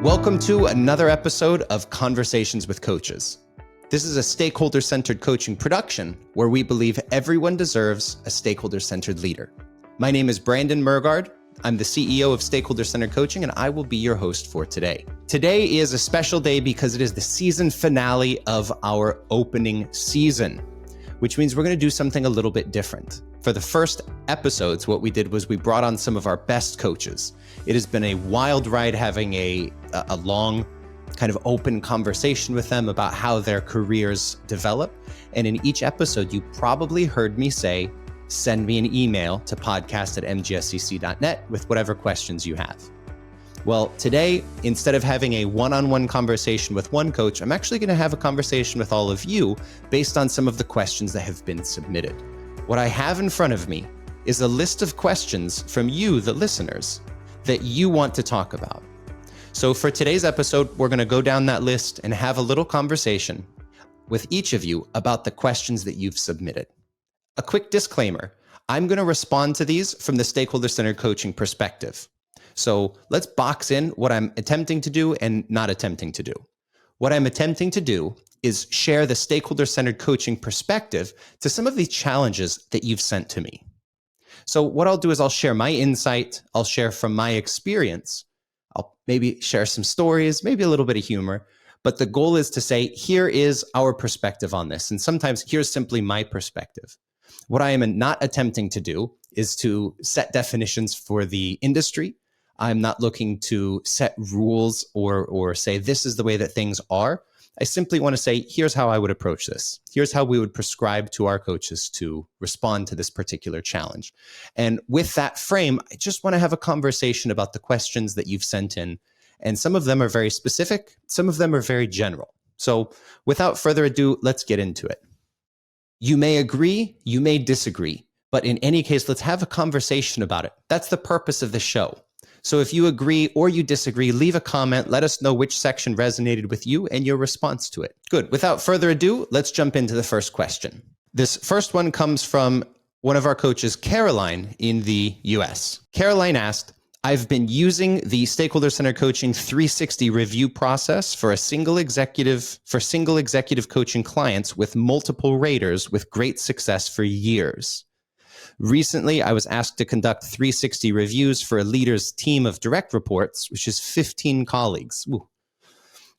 Welcome to another episode of Conversations with Coaches. This is a stakeholder-centered coaching production where we believe everyone deserves a stakeholder-centered leader. My name is Brandon Mergard. I'm the CEO of Stakeholder-Centered Coaching, and I will be your host for today. Today is a special day because it is the season finale of our opening season, which means we're going to do something a little bit different. For the first episodes, what we did was we brought on some of our best coaches. It has been a wild ride having a long kind of open conversation with them about how their careers develop. And in each episode, you probably heard me say, send me an email to podcast@mgscc.net with whatever questions you have. Well, today, instead of having a one-on-one conversation with one coach, I'm actually going to have a conversation with all of you based on some of the questions that have been submitted. What I have in front of me is a list of questions from you, the listeners, that you want to talk about. So for today's episode, we're going to go down that list and have a little conversation with each of you about the questions that you've submitted. A quick disclaimer, I'm going to respond to these from the stakeholder-centered coaching perspective. So let's box in what I'm attempting to do and not attempting to do. What I'm attempting to do is share the stakeholder-centered coaching perspective to some of these challenges that you've sent to me. So what I'll do is I'll share my insight, I'll share from my experience, I'll maybe share some stories, maybe a little bit of humor, but the goal is to say, here is our perspective on this. And sometimes here's simply my perspective. What I am not attempting to do is to set definitions for the industry. I'm not looking to set rules or say this is the way that things are. I simply want to say, here's how I would approach this. Here's how we would prescribe to our coaches to respond to this particular challenge. And with that frame, I just want to have a conversation about the questions that you've sent in. And some of them are very specific. Some of them are very general. So without further ado, let's get into it. You may agree, you may disagree, but in any case, let's have a conversation about it. That's the purpose of the show. So if you agree or you disagree, leave a comment. Let us know which section resonated with you and your response to it. Good. Without further ado, let's jump into the first question. This first one comes from one of our coaches, Caroline, in the US. Caroline asked, I've been using the Stakeholder-Centered Coaching 360 review process for single executive coaching clients with multiple raters with great success for years. Recently, I was asked to conduct 360 reviews for a leader's team of direct reports, which is 15 colleagues,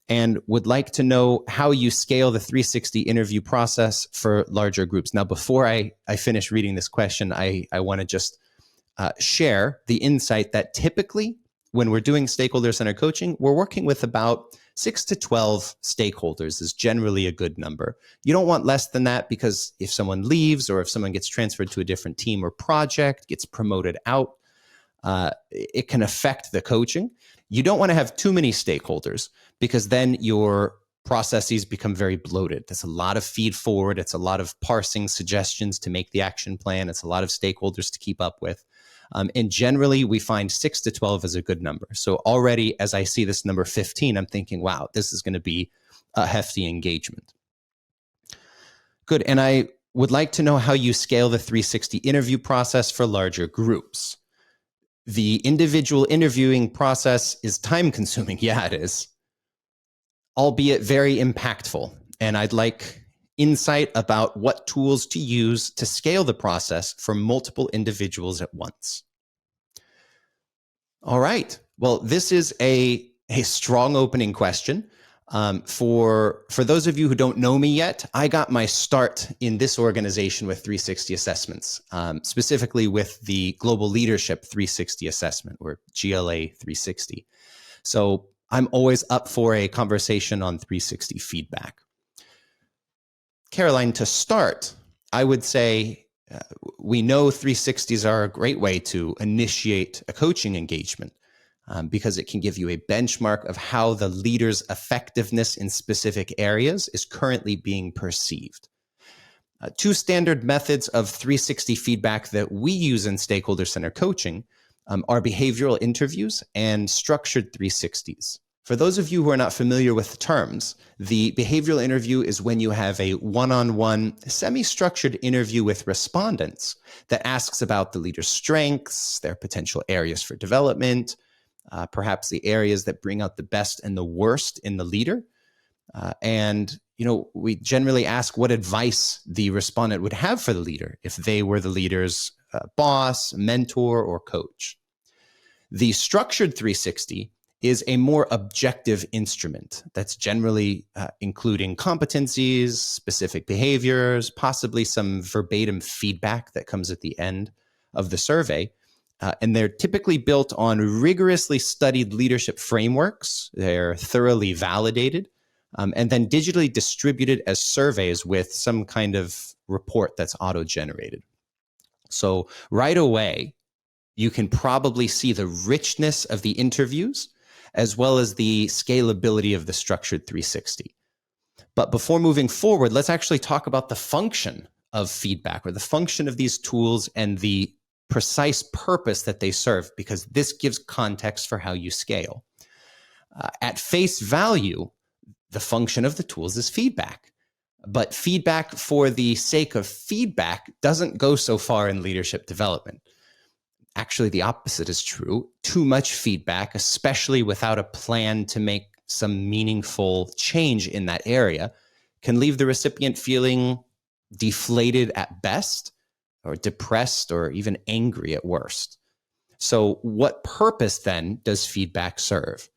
and would like to know how you scale the 360 interview process for larger groups. Now, before I finish reading this question, I want to just share the insight that typically when we're doing stakeholder-centered coaching, we're working with about 6 to 12 stakeholders is generally a good number. You don't want less than that because if someone leaves or if someone gets transferred to a different team or project, gets promoted out, it can affect the coaching. You don't want to have too many stakeholders because then your processes become very bloated. There's a lot of feed forward. It's a lot of parsing suggestions to make the action plan. It's a lot of stakeholders to keep up with. And generally, we find 6 to 12 is a good number. So already, as I see this number 15, I'm thinking, wow, this is going to be a hefty engagement. Good. And I would like to know how you scale the 360 interview process for larger groups. The individual interviewing process is time consuming. Yeah, it is. Albeit very impactful. And I'd like insight about what tools to use to scale the process for multiple individuals at once. All right. Well, this is a strong opening question. For those of you who don't know me yet, I got my start in this organization with 360 assessments, specifically with the Global Leadership 360 assessment, or GLA 360. So I'm always up for a conversation on 360 feedback. Caroline, to start, I would say we know 360s are a great way to initiate a coaching engagement because it can give you a benchmark of how the leader's effectiveness in specific areas is currently being perceived. Two standard methods of 360 feedback that we use in stakeholder-centered coaching are behavioral interviews and structured 360s. For those of you who are not familiar with the terms, the behavioral interview is when you have a one-on-one, semi-structured interview with respondents that asks about the leader's strengths, their potential areas for development, perhaps the areas that bring out the best and the worst in the leader. And we generally ask what advice the respondent would have for the leader if they were the leader's boss, mentor, or coach. The structured 360 is a more objective instrument that's generally including competencies, specific behaviors, possibly some verbatim feedback that comes at the end of the survey. And they're typically built on rigorously studied leadership frameworks. They're thoroughly validated, and then digitally distributed as surveys with some kind of report that's auto-generated. So right away, you can probably see the richness of the interviews as well as the scalability of the structured 360. But before moving forward, let's actually talk about the function of feedback, or the function of these tools and the precise purpose that they serve, because this gives context for how you scale. At face value, the function of the tools is feedback. But feedback for the sake of feedback doesn't go so far in leadership development. Actually, the opposite is true. Too much feedback, especially without a plan to make some meaningful change in that area, can leave the recipient feeling deflated at best, or depressed, or even angry at worst. So what purpose then does feedback serve?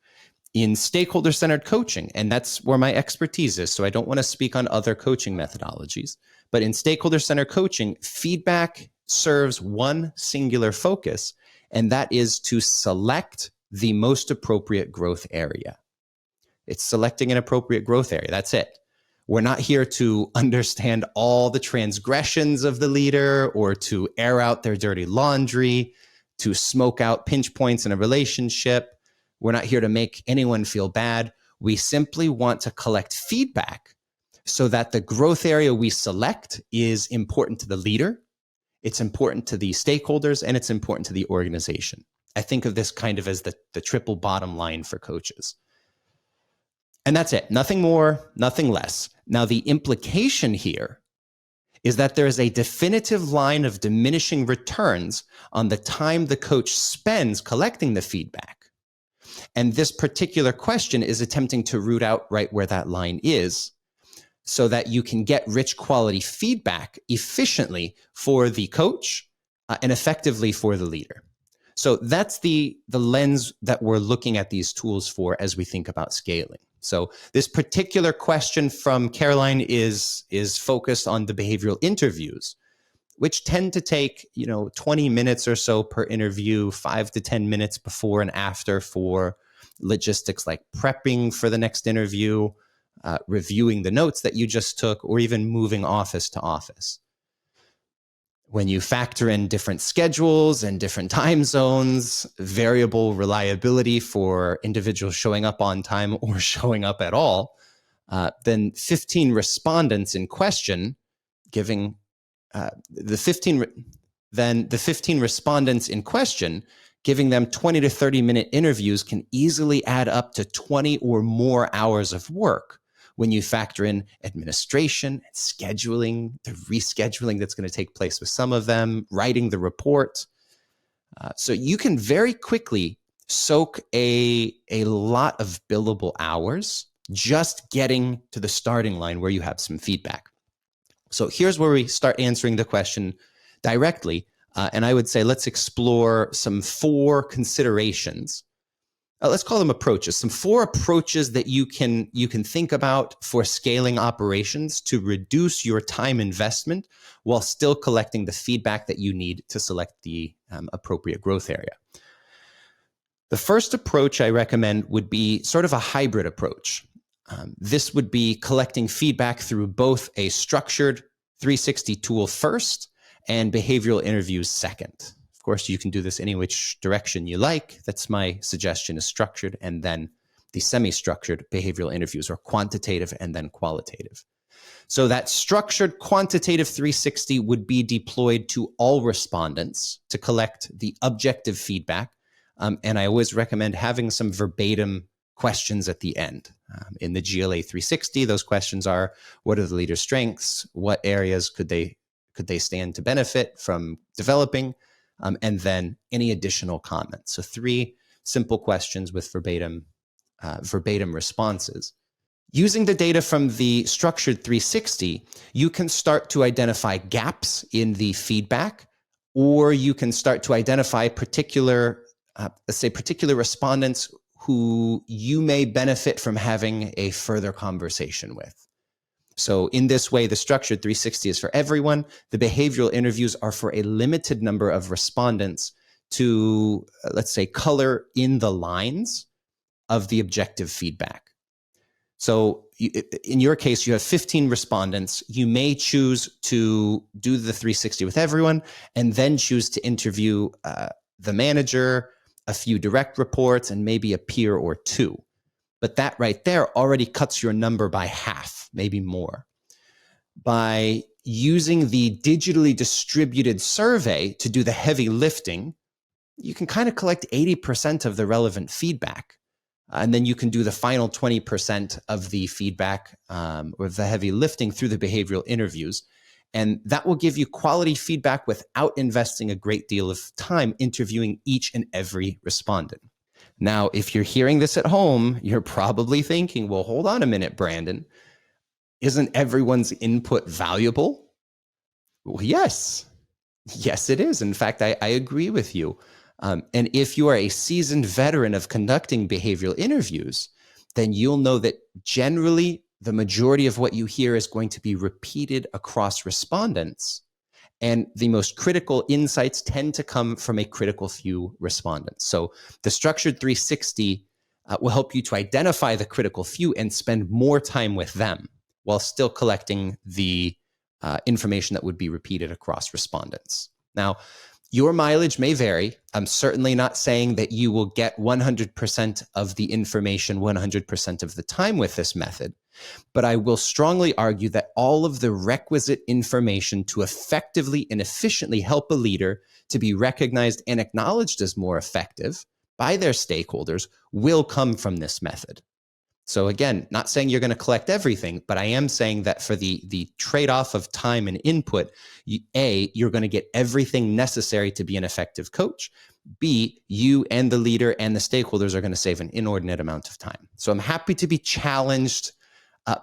In stakeholder-centered coaching, and that's where my expertise is, so I don't want to speak on other coaching methodologies, but in stakeholder-centered coaching, feedback serves one singular focus, and that is to select the most appropriate growth area. It's selecting an appropriate growth area. That's it. We're not here to understand all the transgressions of the leader or to air out their dirty laundry, to smoke out pinch points in a relationship. We're not here to make anyone feel bad. We simply want to collect feedback so that the growth area we select is important to the leader, it's important to the stakeholders, and it's important to the organization. I think of this kind of as the triple bottom line for coaches. And that's it. Nothing more, nothing less. Now, the implication here is that there is a definitive line of diminishing returns on the time the coach spends collecting the feedback. And this particular question is attempting to root out right where that line is, so that you can get rich quality feedback efficiently for the coach and effectively for the leader. So that's the lens that we're looking at these tools for as we think about scaling. So this particular question from Caroline is focused on the behavioral interviews, which tend to take 20 minutes or so per interview, 5 to 10 minutes before and after for logistics like prepping for the next interview, reviewing the notes that you just took, or even moving office to office. When you factor in different schedules and different time zones, variable reliability for individuals showing up on time or showing up at all, then 15 respondents in question giving the 15 respondents in question, giving them 20 to 30 minute interviews can easily add up to 20 or more hours of work when you factor in administration, scheduling, the rescheduling that's going to take place with some of them, writing the report. So you can very quickly soak a lot of billable hours just getting to the starting line where you have some feedback. So here's where we start answering the question directly. And I would say let's explore some 4 considerations. Let's call them approaches. Some 4 approaches that you can think about for scaling operations to reduce your time investment while still collecting the feedback that you need to select the appropriate growth area. The first approach I recommend would be sort of a hybrid approach. This would be collecting feedback through both a structured 360 tool first and behavioral interviews second. Of course, you can do this any which direction you like. That's my suggestion, is structured and then the semi-structured behavioral interviews, or quantitative and then qualitative. So that structured quantitative 360 would be deployed to all respondents to collect the objective feedback. And I always recommend having some verbatim questions at the end. In the GLA 360, those questions are: what are the leader's strengths? What areas could they stand to benefit from developing? And then any additional comments. So 3 simple questions with verbatim responses. Using the data from the structured 360, you can start to identify gaps in the feedback, or you can start to identify particular respondents who you may benefit from having a further conversation with. So in this way, the structured 360 is for everyone. The behavioral interviews are for a limited number of respondents to, let's say, color in the lines of the objective feedback. So in your case, you have 15 respondents. You may choose to do the 360 with everyone and then choose to interview the manager, a few direct reports, and maybe a peer or two. But that right there already cuts your number by half, maybe more. By using the digitally distributed survey to do the heavy lifting, you can kind of collect 80% of the relevant feedback. And then you can do the final 20% of the feedback or the heavy lifting through the behavioral interviews. And that will give you quality feedback without investing a great deal of time interviewing each and every respondent. Now, if you're hearing this at home, you're probably thinking, well, hold on a minute, Brandon. Isn't everyone's input valuable? Well, yes. Yes, it is. In fact, I agree with you. And if you are a seasoned veteran of conducting behavioral interviews, then you'll know that generally the majority of what you hear is going to be repeated across respondents. And the most critical insights tend to come from a critical few respondents. So the structured 360 will help you to identify the critical few and spend more time with them while still collecting the information that would be repeated across respondents. Now, your mileage may vary. I'm certainly not saying that you will get 100% of the information 100% of the time with this method, but I will strongly argue that all of the requisite information to effectively and efficiently help a leader to be recognized and acknowledged as more effective by their stakeholders will come from this method. So again, not saying you're going to collect everything, but I am saying that for the trade-off of time and input, you're going to get everything necessary to be an effective coach. B, you and the leader and the stakeholders are going to save an inordinate amount of time. So I'm happy to be challenged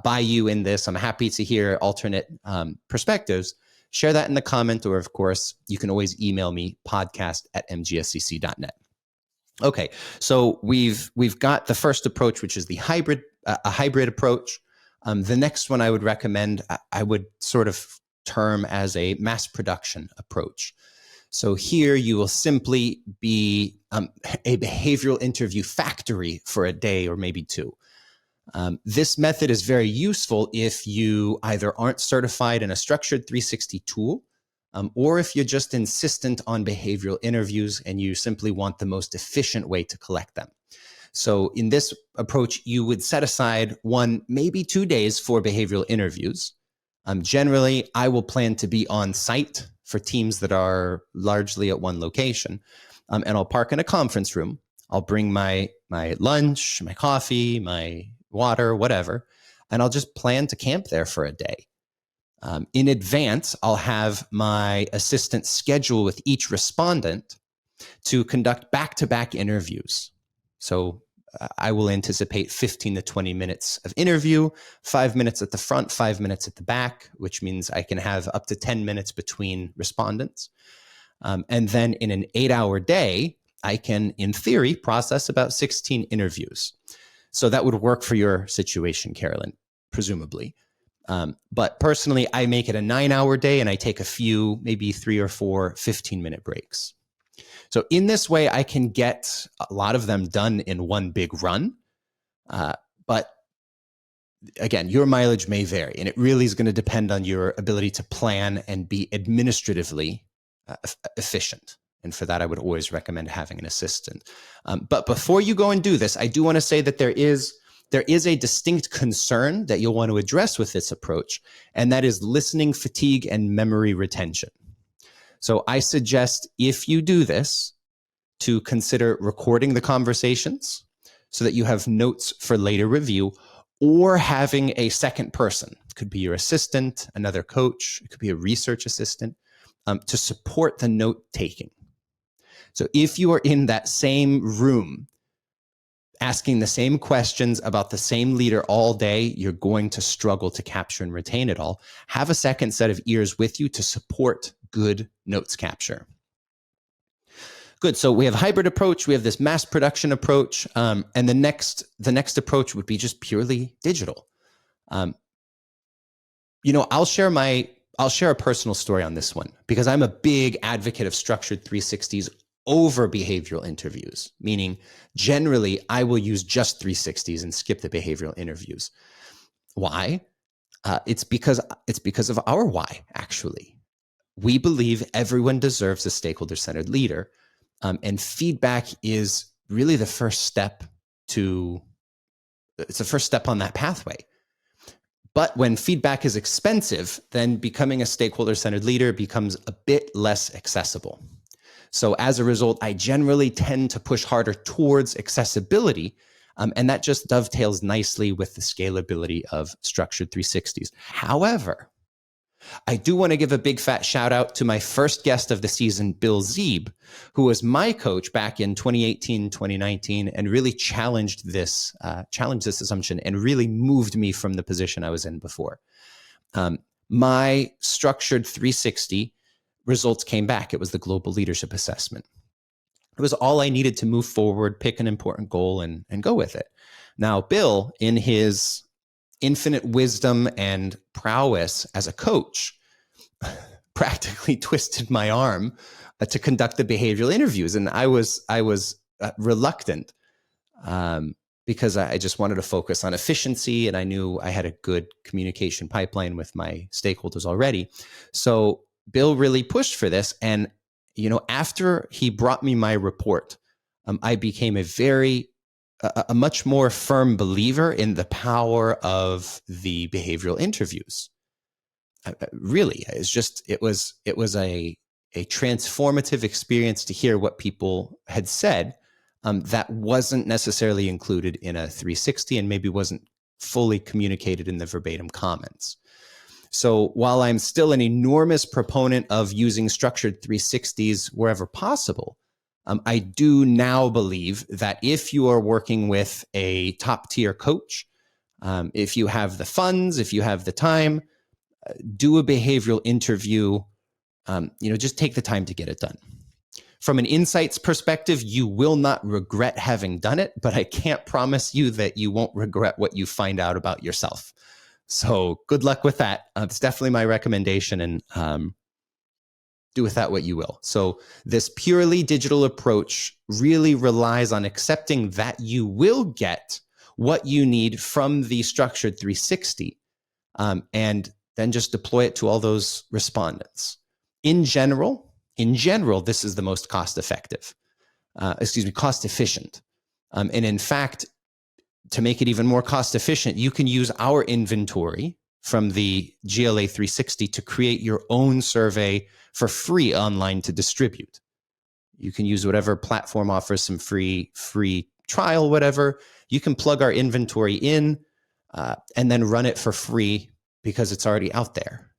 by you in this. I'm happy to hear alternate perspectives. Share that in the comment, or of course, you can always email me, podcast@mgscc.net. Okay, so we've got the first approach, which is the hybrid approach. The next one I would recommend, I would sort of term as a mass production approach. So here you will simply be a behavioral interview factory for a day or maybe two. This method is very useful if you either aren't certified in a structured 360 tool, or if you're just insistent on behavioral interviews and you simply want the most efficient way to collect them. So in this approach, you would set aside 1, maybe 2 days for behavioral interviews. Generally, I will plan to be on site for teams that are largely at one location, and I'll park in a conference room. I'll bring my lunch, my coffee, my water, whatever, and I'll just plan to camp there for a day. In advance, I'll have my assistant schedule with each respondent to conduct back-to-back interviews. So I will anticipate 15 to 20 minutes of interview, 5 minutes at the front, 5 minutes at the back, which means I can have up to 10 minutes between respondents. And then in an 8-hour day, I can, in theory, process about 16 interviews. So that would work for your situation, Carolyn, presumably. But personally, I make it a 9-hour day and I take a few, maybe 3 or 4 15-minute breaks. So in this way, I can get a lot of them done in one big run. But again, your mileage may vary, and it really is going to depend on your ability to plan and be administratively efficient. And for that, I would always recommend having an assistant. But before you go and do this, I do want to say that there is a distinct concern that you'll want to address with this approach, and that is listening fatigue and memory retention. So I suggest, if you do this, to consider recording the conversations so that you have notes for later review, or having a second person. It could be your assistant, another coach, it could be a research assistant, to support the note taking. So if you are in that same room asking the same questions about the same leader all day, you're going to struggle to capture and retain it all. Have a second set of ears with you to support good notes capture. Good. So we have hybrid approach. We have this mass production approach. And the next approach would be just purely digital. I'll share a personal story on this one because I'm a big advocate of structured 360s over behavioral interviews, meaning generally I will use just 360s and skip the behavioral interviews. Why? It's because of our why, actually. We believe everyone deserves a stakeholder-centered leader. And feedback is really the first step on that pathway. But when feedback is expensive, then becoming a stakeholder-centered leader becomes a bit less accessible. So as a result, I generally tend to push harder towards accessibility, and that just dovetails nicely with the scalability of structured 360s. However, I do want to give a big fat shout out to my first guest of the season, Bill Zeeb, who was my coach back in 2018, 2019, and really challenged this assumption and really moved me from the position I was in before. My structured 360 results came back. It was the global leadership assessment. It was all I needed to move forward, pick an important goal, and go with it. Now, Bill, in his infinite wisdom and prowess as a coach, practically twisted my arm to conduct the behavioral interviews. And I was reluctant because I just wanted to focus on efficiency, and I knew I had a good communication pipeline with my stakeholders already. So Bill really pushed for this. And, after he brought me my report, I became a much more firm believer in the power of the behavioral interviews. Really, it was a transformative experience to hear what people had said that wasn't necessarily included in a 360 and maybe wasn't fully communicated in the verbatim comments. So while I'm still an enormous proponent of using structured 360s wherever possible, I do now believe that if you are working with a top tier coach, if you have the funds, if you have the time, do a behavioral interview, just take the time to get it done. From an insights perspective, you will not regret having done it, but I can't promise you that you won't regret what you find out about yourself. So good luck with that. It's definitely my recommendation, and do with that what you will. So this purely digital approach really relies on accepting that you will get what you need from the structured 360, and then just deploy it to all those respondents. In general, this is the most cost efficient. And in fact, to make it even more cost efficient, you can use our inventory from the GLA 360 to create your own survey for free online to distribute. You can use whatever platform offers some free trial, whatever. You can plug our inventory in and then run it for free because it's already out there.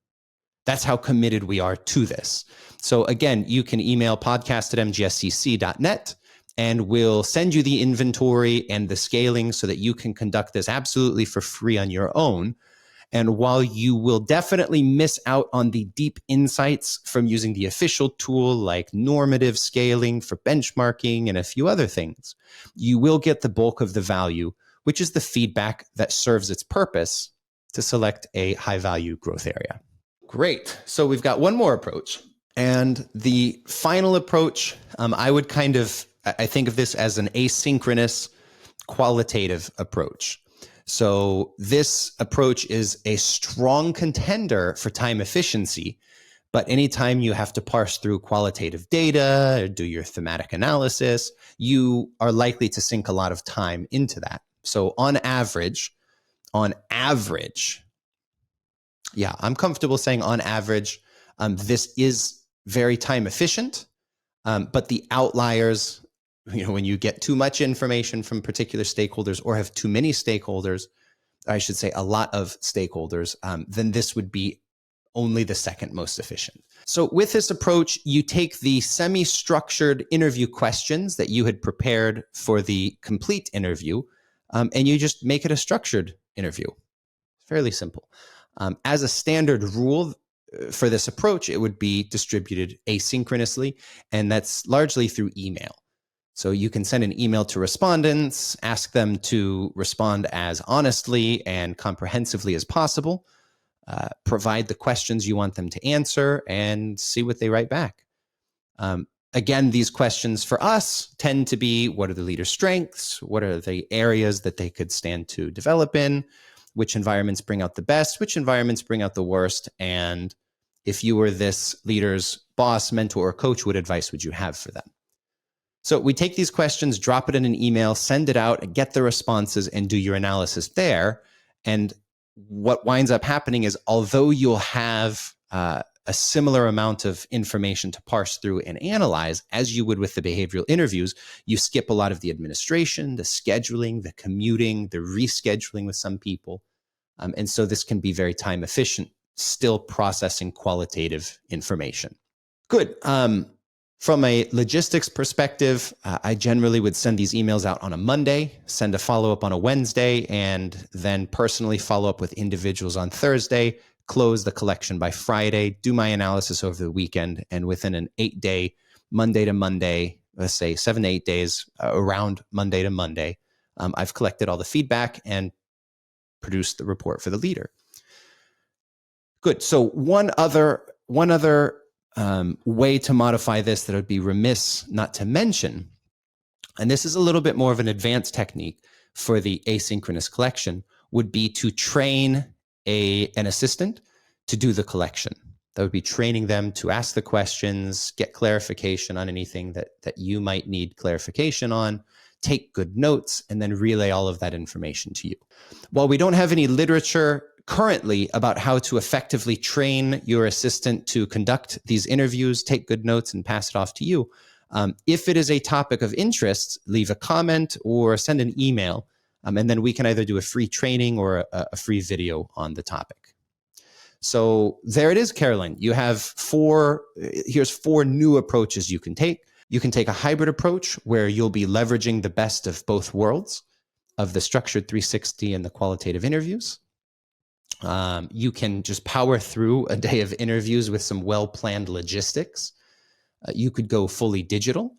That's how committed we are to this. So again, you can email podcast@mgscc.net and we'll send you the inventory and the scaling so that you can conduct this absolutely for free on your own. And while you will definitely miss out on the deep insights from using the official tool like normative scaling for benchmarking and a few other things, you will get the bulk of the value, which is the feedback that serves its purpose to select a high value growth area. Great. So we've got one more approach. And the final approach, I think of this as an asynchronous qualitative approach. So this approach is a strong contender for time efficiency, but anytime you have to parse through qualitative data or do your thematic analysis, you are likely to sink a lot of time into that. So on average, yeah, I'm comfortable saying on average, this is very time efficient, but the outliers, when you get too much information from particular stakeholders or have too many stakeholders, I should say a lot of stakeholders, then this would be only the second most efficient. So with this approach, you take the semi-structured interview questions that you had prepared for the complete interview, and you just make it a structured interview. Fairly simple. As a standard rule for this approach, it would be distributed asynchronously, and that's largely through email. So you can send an email to respondents, ask them to respond as honestly and comprehensively as possible, provide the questions you want them to answer, and see what they write back. Again, these questions for us tend to be, what are the leader's strengths? What are the areas that they could stand to develop in? Which environments bring out the best? Which environments bring out the worst? And if you were this leader's boss, mentor, or coach, what advice would you have for them? So we take these questions, drop it in an email, send it out, get the responses, and do your analysis there. And what winds up happening is, although you'll have a similar amount of information to parse through and analyze, as you would with the behavioral interviews, you skip a lot of the administration, the scheduling, the commuting, the rescheduling with some people. And so this can be very time efficient, still processing qualitative information. Good. From a logistics perspective, I generally would send these emails out on a Monday, send a follow-up on a Wednesday, and then personally follow up with individuals on Thursday, close the collection by Friday, do my analysis over the weekend, and within an 8-day, Monday to Monday, let's say 7 to 8 days, around Monday to Monday, I've collected all the feedback and produced the report for the leader. Good. So one other way to modify this that I would be remiss not to mention, and this is a little bit more of an advanced technique for the asynchronous collection, would be to train an assistant to do the collection. That would be training them to ask the questions, get clarification on anything that you might need clarification on, take good notes, and then relay all of that information to you. While we don't have any literature currently about how to effectively train your assistant to conduct these interviews, take good notes, and pass it off to you, if it is a topic of interest, leave a comment or send an email, and then we can either do a free training or a free video on the topic. So there it is, Carolyn. You have here's 4 new approaches you can take. You can take a hybrid approach where you'll be leveraging the best of both worlds, of the structured 360 and the qualitative interviews. You can just power through a day of interviews with some well-planned logistics. You could go fully digital,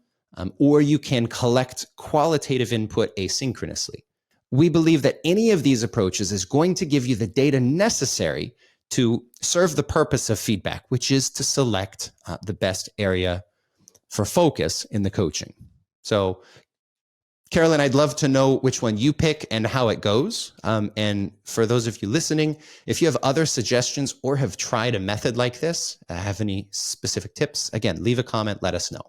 or you can collect qualitative input asynchronously. We believe that any of these approaches is going to give you the data necessary to serve the purpose of feedback, which is to select the best area for focus in the coaching. So, Carolyn, I'd love to know which one you pick and how it goes. And for those of you listening, if you have other suggestions or have tried a method like this, have any specific tips, again, leave a comment, let us know.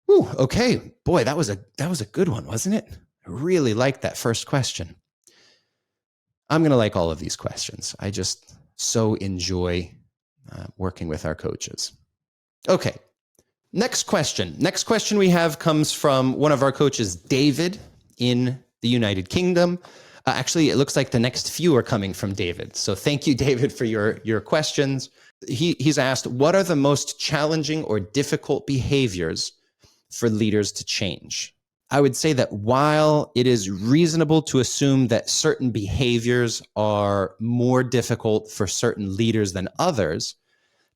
Ooh, okay, boy, that was a good one, wasn't it? I really liked that first question. I'm going to like all of these questions. I just so enjoy working with our coaches. Okay. Next question. Next question we have comes from one of our coaches, David, in the United Kingdom. Actually, it looks like the next few are coming from David. So thank you, David, for your questions. He's asked, what are the most challenging or difficult behaviors for leaders to change? I would say that while it is reasonable to assume that certain behaviors are more difficult for certain leaders than others,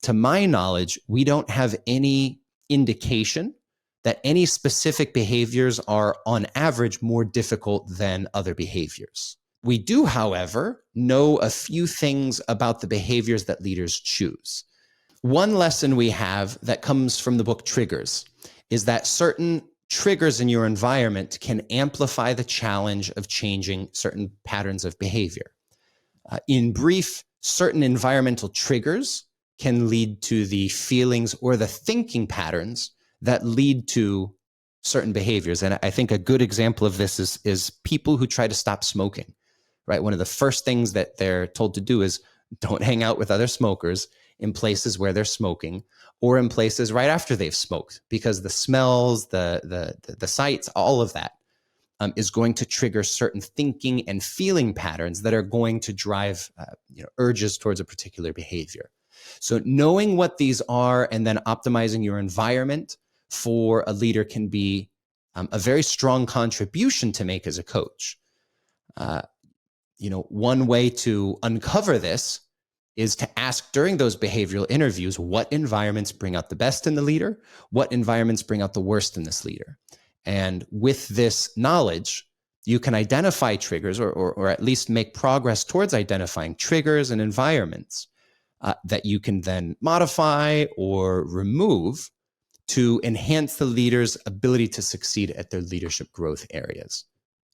to my knowledge, we don't have any indication that any specific behaviors are on average more difficult than other behaviors. We do, however, know a few things about the behaviors that leaders choose. One lesson we have that comes from the book Triggers is that certain triggers in your environment can amplify the challenge of changing certain patterns of behavior. In brief, certain environmental triggers can lead to the feelings or the thinking patterns that lead to certain behaviors. And I think a good example of this is people who try to stop smoking, right? One of the first things that they're told to do is don't hang out with other smokers in places where they're smoking or in places right after they've smoked, because the smells, the sights, all of that is going to trigger certain thinking and feeling patterns that are going to drive urges towards a particular behavior. So knowing what these are and then optimizing your environment for a leader can be a very strong contribution to make as a coach. One way to uncover this is to ask during those behavioral interviews, what environments bring out the best in the leader? What environments bring out the worst in this leader? And with this knowledge, you can identify triggers or at least make progress towards identifying triggers and environments that you can then modify or remove to enhance the leader's ability to succeed at their leadership growth areas.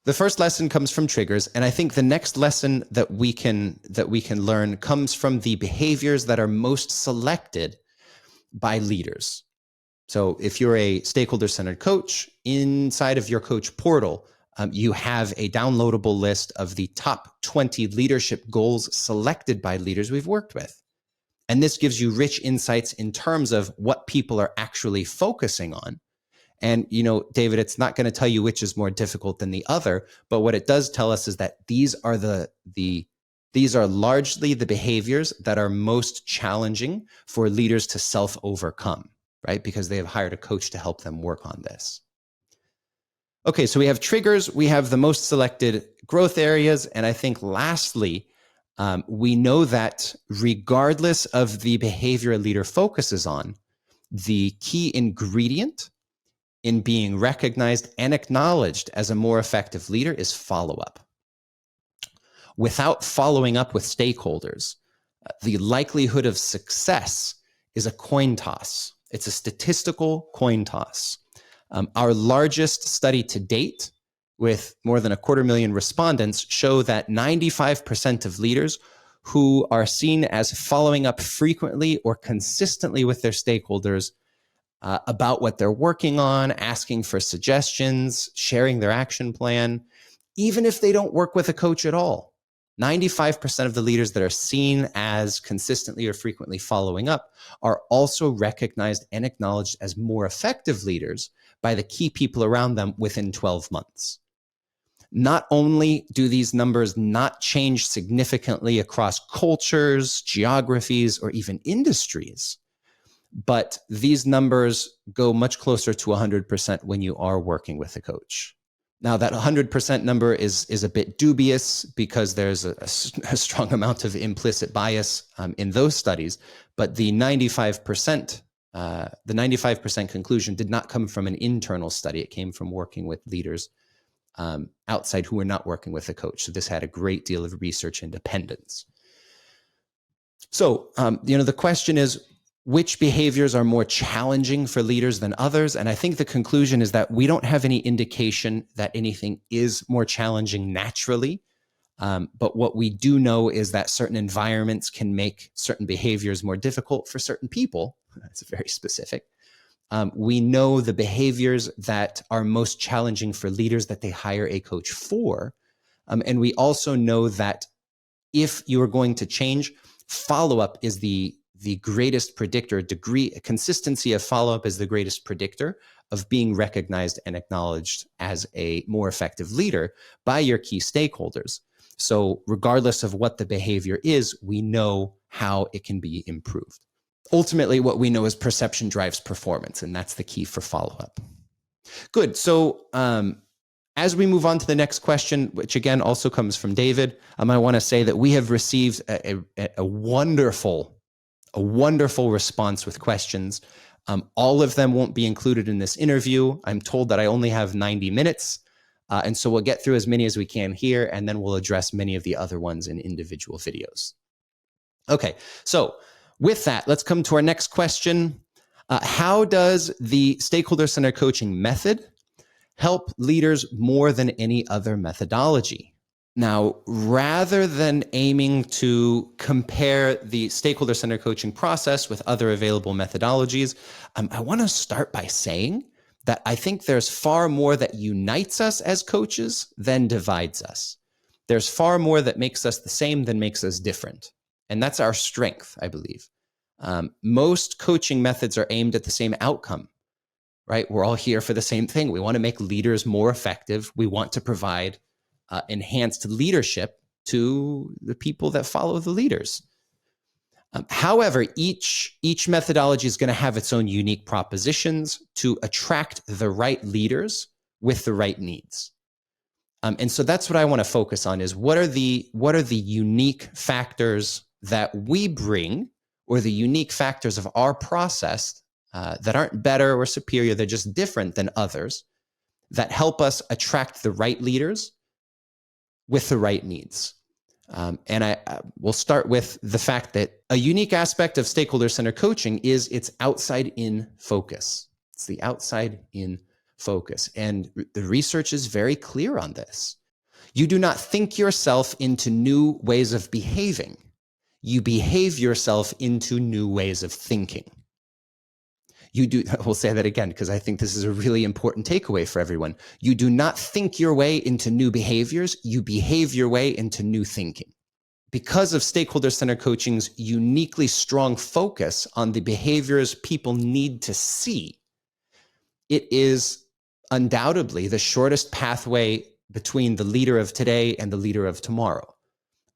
The first lesson comes from triggers, and I think the next lesson that we can learn comes from the behaviors that are most selected by leaders. So if you're a stakeholder-centered coach, inside of your coach portal, you have a downloadable list of the top 20 leadership goals selected by leaders we've worked with. And this gives you rich insights in terms of what people are actually focusing on. And, David, it's not going to tell you which is more difficult than the other, but what it does tell us is that these are these are largely the behaviors that are most challenging for leaders to self-overcome, right? Because they have hired a coach to help them work on this. Okay, so we have triggers, we have the most selected growth areas, and I think lastly, we know that regardless of the behavior a leader focuses on, the key ingredient in being recognized and acknowledged as a more effective leader is follow-up. Without following up with stakeholders, the likelihood of success is a coin toss. It's a statistical coin toss. Our largest study to date, with more than 250,000 respondents, show that 95% of leaders who are seen as following up frequently or consistently with their stakeholders about what they're working on, asking for suggestions, sharing their action plan, even if they don't work with a coach at all. 95% of the leaders that are seen as consistently or frequently following up are also recognized and acknowledged as more effective leaders by the key people around them within 12 months. Not only do these numbers not change significantly across cultures, geographies, or even industries, but these numbers go much closer to 100% when you are working with a coach. Now, that 100% number is a bit dubious because there's a strong amount of implicit bias in those studies, but the 95% conclusion did not come from an internal study. It came from working with leaders outside who were not working with a coach. So this had a great deal of research independence. So, the question is, which behaviors are more challenging for leaders than others? And I think the conclusion is that we don't have any indication that anything is more challenging naturally. But what we do know is that certain environments can make certain behaviors more difficult for certain people. That's very specific. We know the behaviors that are most challenging for leaders that they hire a coach for. And we also know that if you are going to change, follow-up is the greatest predictor. Consistency of follow-up is the greatest predictor of being recognized and acknowledged as a more effective leader by your key stakeholders. So regardless of what the behavior is, we know how it can be improved. Ultimately, what we know is perception drives performance, and that's the key for follow-up. Good. So as we move on to the next question, which again also comes from David, I want to say that we have received a wonderful response with questions. All of them won't be included in this interview. I'm told that I only have 90 minutes. And so we'll get through as many as we can here, and then we'll address many of the other ones in individual videos. Okay, so with that, let's come to our next question. How does the stakeholder-centered coaching method help leaders more than any other methodology? Now, rather than aiming to compare the stakeholder-centered coaching process with other available methodologies, I want to start by saying that I think there's far more that unites us as coaches than divides us. There's far more that makes us the same than makes us different. And that's our strength, I believe. Most coaching methods are aimed at the same outcome, right? We're all here for the same thing. We want to make leaders more effective. We want to provide enhanced leadership to the people that follow the leaders. However, each methodology is going to have its own unique propositions to attract the right leaders with the right needs. And so that's what I want to focus on is what are the unique factors that we bring, or the unique factors of our process that aren't better or superior, they're just different than others, that help us attract the right leaders with the right needs. And I will start with the fact that a unique aspect of stakeholder-centered coaching is its outside-in focus. It's the outside-in focus. And the research is very clear on this. You do not think yourself into new ways of behaving. You behave yourself into new ways of thinking. We'll say that again, because I think this is a really important takeaway for everyone. You do not think your way into new behaviors. You behave your way into new thinking. Because of stakeholder-centered coaching's uniquely strong focus on the behaviors people need to see, it is undoubtedly the shortest pathway between the leader of today and the leader of tomorrow.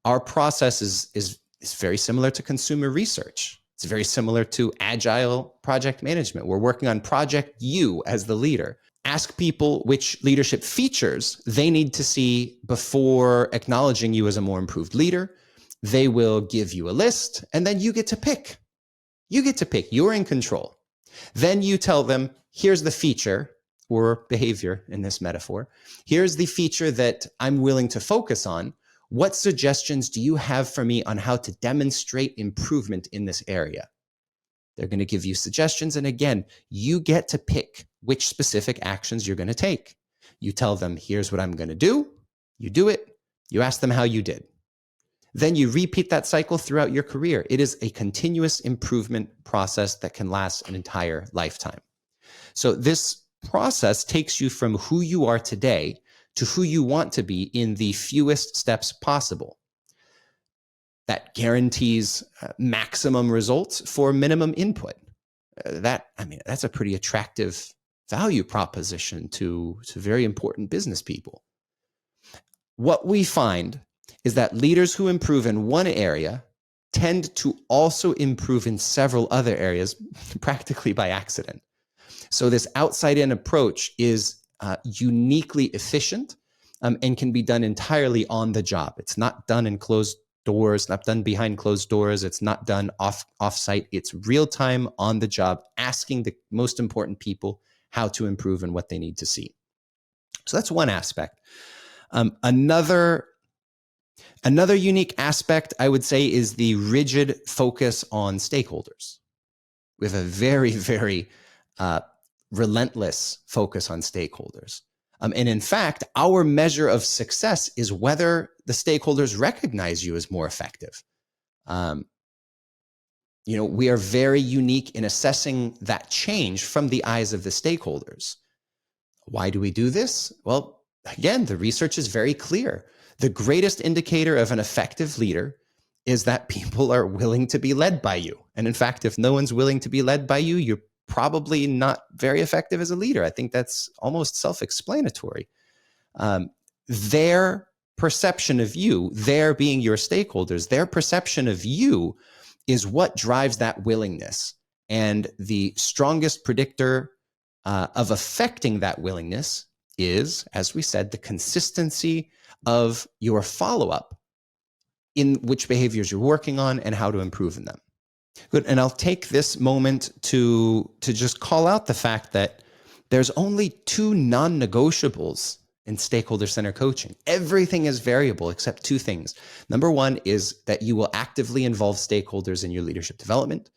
Our process is very similar to consumer research. It's very similar to agile project management. We're working on project U as the leader. Ask people which leadership features they need to see before acknowledging you as a more improved leader. They will give you a list, and then you get to pick. You get to pick. You're in control. Then you tell them, here's the feature or behavior in this metaphor. Here's the feature that I'm willing to focus on. What suggestions do you have for me on how to demonstrate improvement in this area? They're going to give you suggestions. And again, you get to pick which specific actions you're going to take. You tell them, here's what I'm going to do. You do it. You ask them how you did. Then you repeat that cycle throughout your career. It is a continuous improvement process that can last an entire lifetime. So this process takes you from who you are today to who you want to be in the fewest steps possible. That guarantees maximum results for minimum input. That's a pretty attractive value proposition to very important business people. What we find is that leaders who improve in one area tend to also improve in several other areas, practically by accident. So this outside-in approach is uniquely efficient and can be done entirely on the job. It's not done in closed doors, not done behind closed doors. It's not done off-site. It's real-time on the job, asking the most important people how to improve and what they need to see. So that's one aspect. Another unique aspect, I would say, is the rigid focus on stakeholders. We have a very, very relentless focus on stakeholders. And in fact, our measure of success is whether the stakeholders recognize you as more effective. We are very unique in assessing that change from the eyes of the stakeholders. Why do we do this? Well, again, the research is very clear. The greatest indicator of an effective leader is that people are willing to be led by you. And in fact, if no one's willing to be led by you, you're probably not very effective as a leader. I think that's almost self-explanatory. Their perception of you, their being your stakeholders, their perception of you is what drives that willingness. And the strongest predictor of affecting that willingness is, as we said, the consistency of your follow-up in which behaviors you're working on and how to improve in them. Good. And I'll take this moment to just call out the fact that there's only two non-negotiables in stakeholder-centered coaching. Everything is variable except two things. Number one is that you will actively involve stakeholders in your leadership development.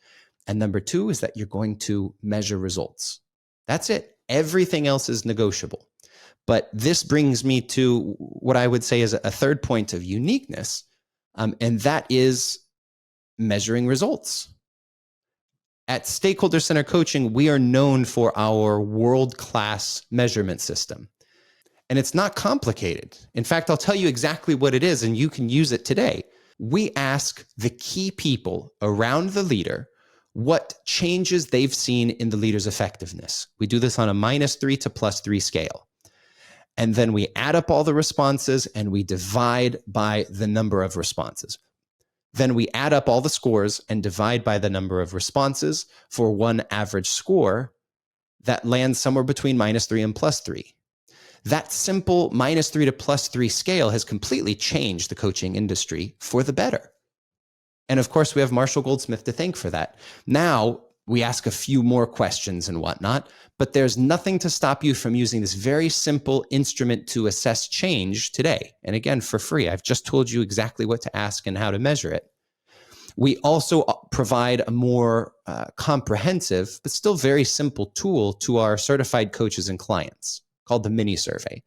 And number two is that you're going to measure results. That's it. Everything else is negotiable. But this brings me to what I would say is a third point of uniqueness, and that is measuring results. At stakeholder-centered coaching, we are known for our world-class measurement system. And it's not complicated. In fact, I'll tell you exactly what it is, and you can use it today. We ask the key people around the leader what changes they've seen in the leader's effectiveness. We do this on a -3 to +3 scale. And then we add up all the responses and we divide by the number of responses. Then we add up all the scores and divide by the number of responses for one average score that lands somewhere between -3 and +3. That simple -3 to +3 scale has completely changed the coaching industry for the better. And of course, we have Marshall Goldsmith to thank for that. Now we ask a few more questions and whatnot, but there's nothing to stop you from using this very simple instrument to assess change today. And again, for free. I've just told you exactly what to ask and how to measure it. We also provide a more comprehensive, but still very simple tool to our certified coaches and clients called the mini survey.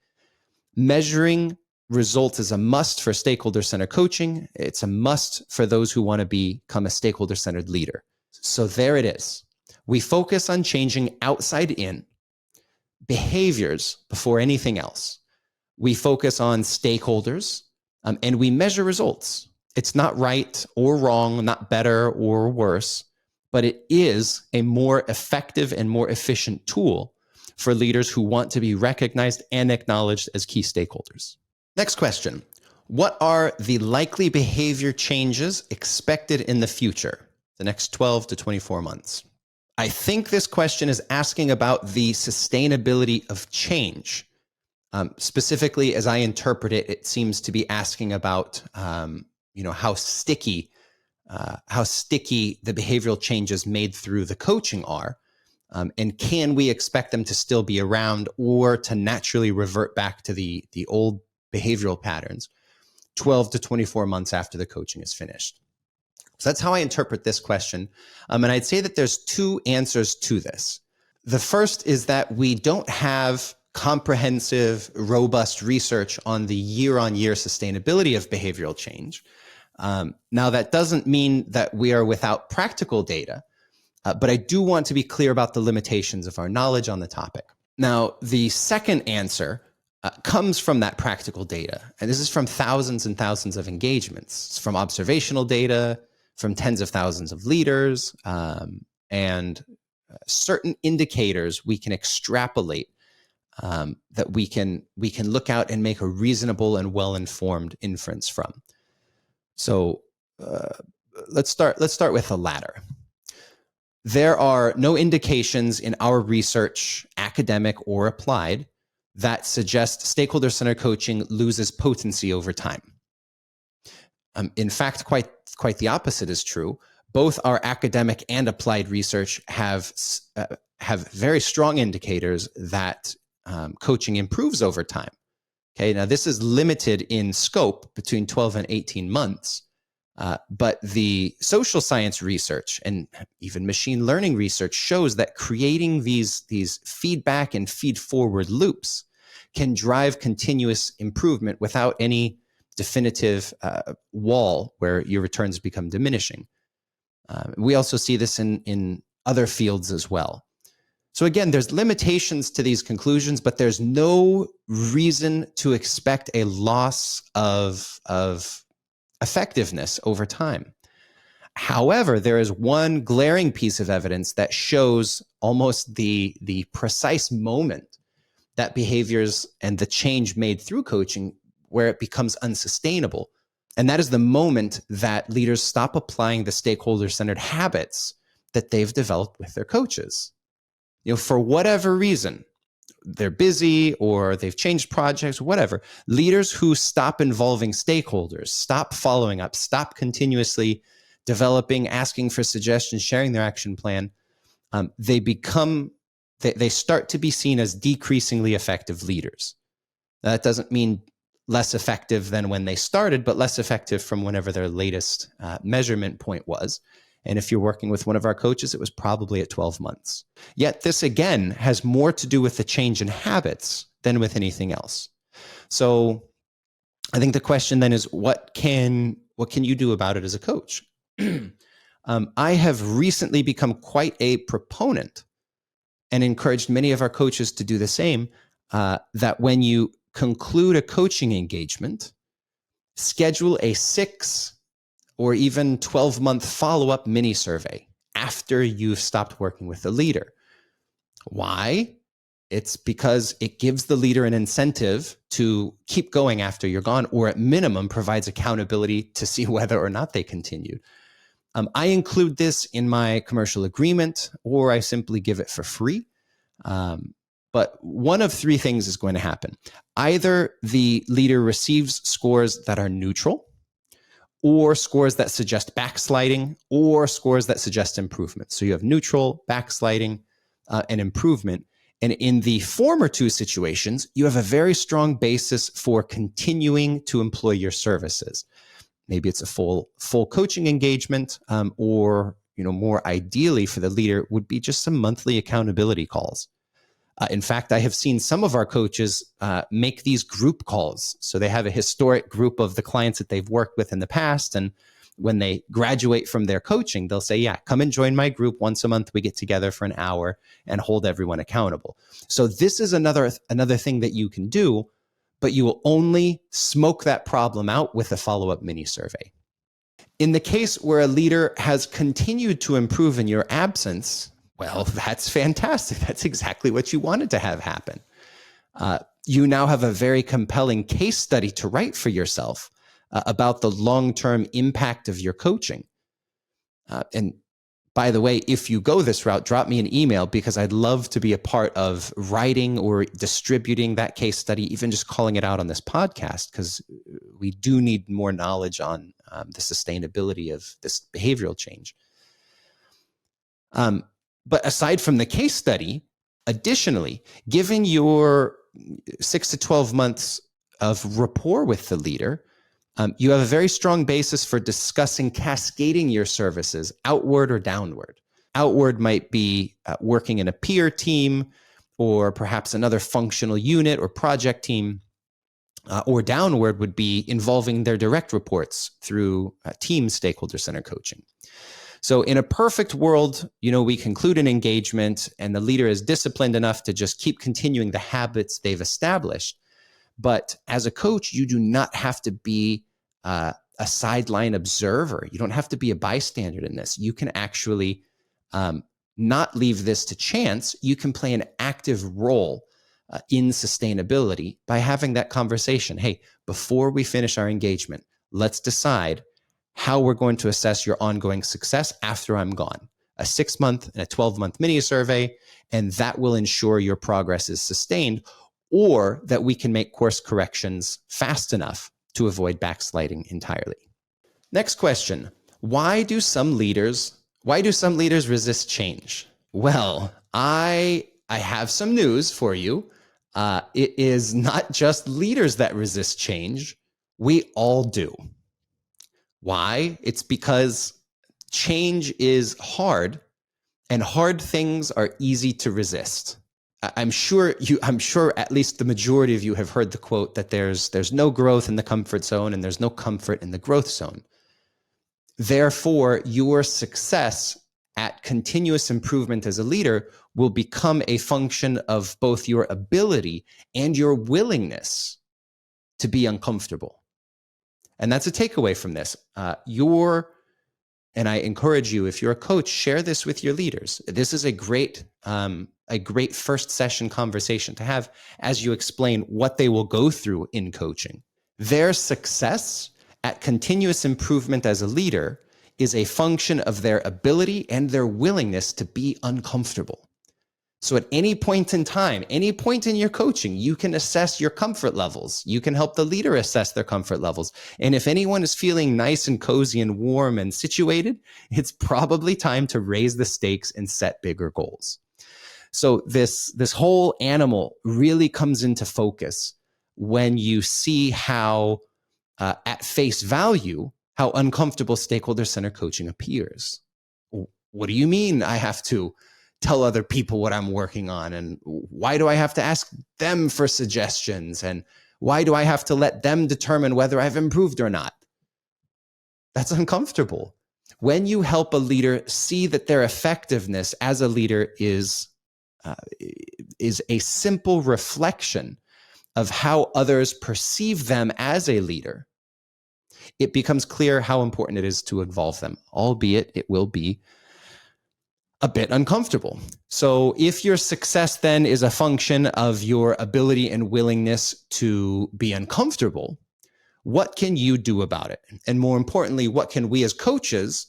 Measuring results is a must for stakeholder-centered coaching. It's a must for those who want to become a stakeholder-centered leader. So there it is. We focus on changing outside in behaviors before anything else. We focus on stakeholders and we measure results. It's not right or wrong, not better or worse, but it is a more effective and more efficient tool for leaders who want to be recognized and acknowledged as key stakeholders. Next question. What are the likely behavior changes expected in the future, the next 12 to 24 months? I think this question is asking about the sustainability of change. Specifically, as I interpret it, it seems to be asking about how sticky the behavioral changes made through the coaching are, and can we expect them to still be around or to naturally revert back to the old behavioral patterns 12 to 24 months after the coaching is finished? So that's how I interpret this question. And I'd say that there's two answers to this. The first is that we don't have comprehensive, robust research on the year-on-year sustainability of behavioral change. Now, that doesn't mean that we are without practical data, but I do want to be clear about the limitations of our knowledge on the topic. Now, the second answer comes from that practical data. And this is from thousands and thousands of engagements. It's from observational data, from tens of thousands of leaders, and certain indicators we can extrapolate that we can look out and make a reasonable and well-informed inference from. So let's start with the latter. There are no indications in our research, academic or applied, that suggest stakeholder-centered coaching loses potency over time. In fact, quite the opposite is true. Both our academic and applied research have very strong indicators that coaching improves over time. Okay, now this is limited in scope between 12 and 18 months, but the social science research and even machine learning research shows that creating these feedback and feed-forward loops can drive continuous improvement without any definitive wall where your returns become diminishing. We also see this in other fields as well. So again, there's limitations to these conclusions, but there's no reason to expect a loss of effectiveness over time. However, there is one glaring piece of evidence that shows almost the precise moment that behaviors and the change made through coaching where it becomes unsustainable. And that is the moment that leaders stop applying the stakeholder-centered habits that they've developed with their coaches. For whatever reason, they're busy or they've changed projects, whatever. Leaders who stop involving stakeholders, stop following up, stop continuously developing, asking for suggestions, sharing their action plan, they start to be seen as decreasingly effective leaders. That doesn't mean less effective than when they started, but less effective from whenever their latest measurement point was. And if you're working with one of our coaches, it was probably at 12 months. Yet this, again, has more to do with the change in habits than with anything else. So I think the question then is, what can you do about it as a coach? I have recently become quite a proponent and encouraged many of our coaches to do the same, that when you conclude a coaching engagement, schedule a 6 or even 12-month follow-up mini survey after you've stopped working with the leader. Why? It's because it gives the leader an incentive to keep going after you're gone, or at minimum provides accountability to see whether or not they continued. I include this in my commercial agreement, or I simply give it for free. But one of three things is going to happen. Either the leader receives scores that are neutral, or scores that suggest backsliding, or scores that suggest improvement. So you have neutral, backsliding, and improvement. And in the former two situations, you have a very strong basis for continuing to employ your services. Maybe it's a full coaching engagement, or more ideally for the leader would be just some monthly accountability calls. In fact, I have seen some of our coaches make these group calls. So they have a historic group of the clients that they've worked with in the past. And when they graduate from their coaching, they'll say, yeah, come and join my group once a month. We get together for an hour and hold everyone accountable. So this is another thing that you can do, but you will only smoke that problem out with a follow-up mini survey. In the case where a leader has continued to improve in your absence, well, that's fantastic. That's exactly what you wanted to have happen. You now have a very compelling case study to write for yourself about the long-term impact of your coaching. And by the way, if you go this route, drop me an email, because I'd love to be a part of writing or distributing that case study, even just calling it out on this podcast, because we do need more knowledge on the sustainability of this behavioral change. But aside from the case study, additionally, given your 6 to 12 months of rapport with the leader, you have a very strong basis for discussing cascading your services outward or downward. Outward might be working in a peer team, or perhaps another functional unit or project team, or downward would be involving their direct reports through team stakeholder center coaching. So in a perfect world, we conclude an engagement and the leader is disciplined enough to just keep continuing the habits they've established. But as a coach, you do not have to be a sideline observer. You don't have to be a bystander in this. You can actually not leave this to chance. You can play an active role in sustainability by having that conversation. Hey, before we finish our engagement, let's decide how we're going to assess your ongoing success after I'm gone. A 6-month and a 12-month mini survey, and that will ensure your progress is sustained, or that we can make course corrections fast enough to avoid backsliding entirely. Next question. Why do some leaders resist change? Well, I have some news for you. It is not just leaders that resist change. We all do. Why? It's because change is hard, and hard things are easy to resist. I'm sure at least the majority of you have heard the quote that there's no growth in the comfort zone and there's no comfort in the growth zone. Therefore, your success at continuous improvement as a leader will become a function of both your ability and your willingness to be uncomfortable. And that's a takeaway from this. And I encourage you, if you're a coach, share this with your leaders. This is a great first session conversation to have as you explain what they will go through in coaching. Their success at continuous improvement as a leader is a function of their ability and their willingness to be uncomfortable. So at any point in time, any point in your coaching, you can assess your comfort levels. You can help the leader assess their comfort levels. And if anyone is feeling nice and cozy and warm and situated, it's probably time to raise the stakes and set bigger goals. So this whole animal really comes into focus when you see how, at face value, how uncomfortable stakeholder-centered coaching appears. What do you mean I have to tell other people what I'm working on? And why do I have to ask them for suggestions? And why do I have to let them determine whether I've improved or not? That's uncomfortable. When you help a leader see that their effectiveness as a leader is a simple reflection of how others perceive them as a leader, it becomes clear how important it is to involve them, albeit it will be a bit uncomfortable. So if your success then is a function of your ability and willingness to be uncomfortable, what can you do about it? And more importantly, what can we as coaches,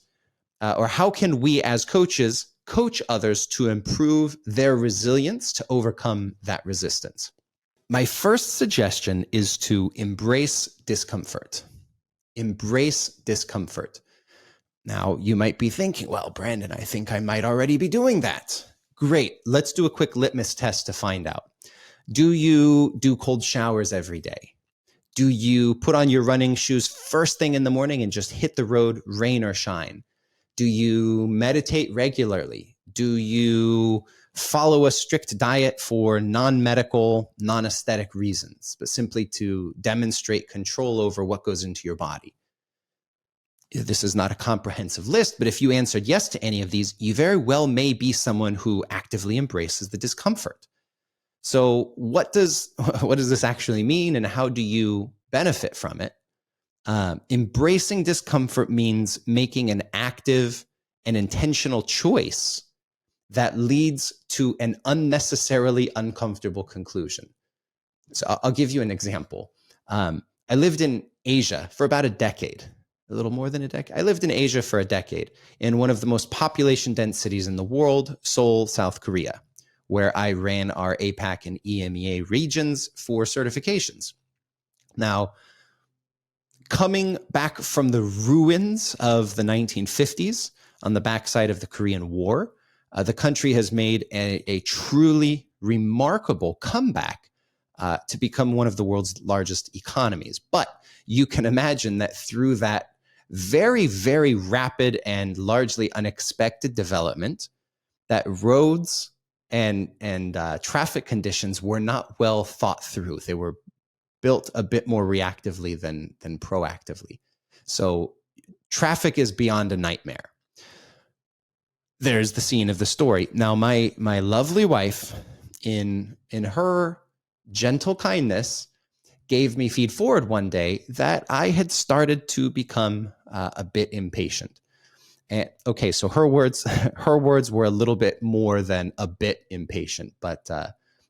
or how can we as coaches coach others to improve their resilience to overcome that resistance? My first suggestion is to embrace discomfort. Embrace discomfort. Now, you might be thinking, well, Brandon, I think I might already be doing that. Great. Let's do a quick litmus test to find out. Do you do cold showers every day? Do you put on your running shoes first thing in the morning and just hit the road, rain or shine? Do you meditate regularly? Do you follow a strict diet for non-medical, non-aesthetic reasons, but simply to demonstrate control over what goes into your body? This is not a comprehensive list, but if you answered yes to any of these, you very well may be someone who actively embraces the discomfort. So what does this actually mean, and how do you benefit from it? Embracing discomfort means making an active and intentional choice that leads to an unnecessarily uncomfortable conclusion. So I'll give you an example. I lived in Asia for about a decade, a little more than a decade. I lived in Asia for a decade in one of the most population dense cities in the world, Seoul, South Korea, where I ran our APAC and EMEA regions for certifications. Now, coming back from the ruins of the 1950s on the backside of the Korean War, the country has made a truly remarkable comeback to become one of the world's largest economies. But you can imagine that through that very, very rapid and largely unexpected development, that roads and traffic conditions were not well thought through. They were built a bit more reactively than proactively. So traffic is beyond a nightmare. There's the scene of the story. Now, my lovely wife, in her gentle kindness, gave me feed forward one day that I had started to become a bit impatient. And okay, so her words were a little bit more than a bit impatient, but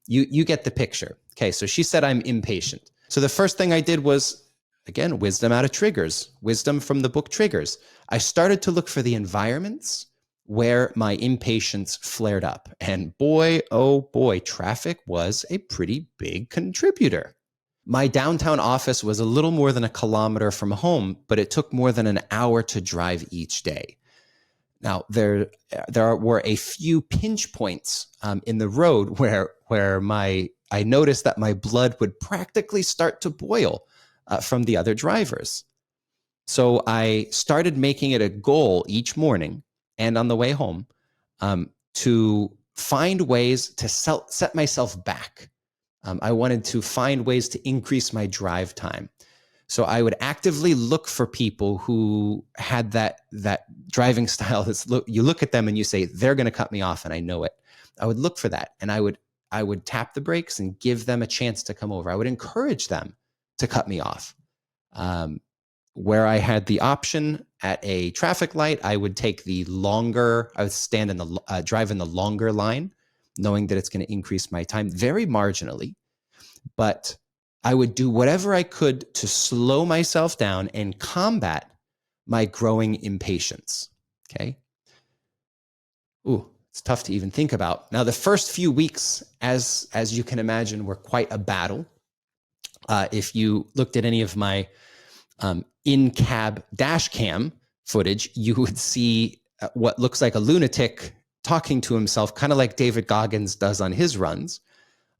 you get the picture. Okay, so she said I'm impatient. So the first thing I did was, again, wisdom out of triggers, wisdom from the book Triggers. I started to look for the environments where my impatience flared up. And boy, oh boy, traffic was a pretty big contributor. My downtown office was a little more than a kilometer from home, but it took more than an hour to drive each day. Now, there were a few pinch points in the road where I noticed that my blood would practically start to boil from the other drivers. So I started making it a goal each morning and on the way home to find ways to set myself back. I wanted to find ways to increase my drive time. So I would actively look for people who had that driving style. You look at them and you say, they're going to cut me off, and I know it. I would look for that, and I would tap the brakes and give them a chance to come over. I would encourage them to cut me off. Where I had the option at a traffic light, I would take I would stand in drive in the longer line, knowing that it's going to increase my time very marginally. But I would do whatever I could to slow myself down and combat my growing impatience. Okay. Ooh, it's tough to even think about. Now, the first few weeks, as you can imagine, were quite a battle. If you looked at any of my in-cab dash cam footage, you would see what looks like a lunatic talking to himself, kind of like David Goggins does on his runs.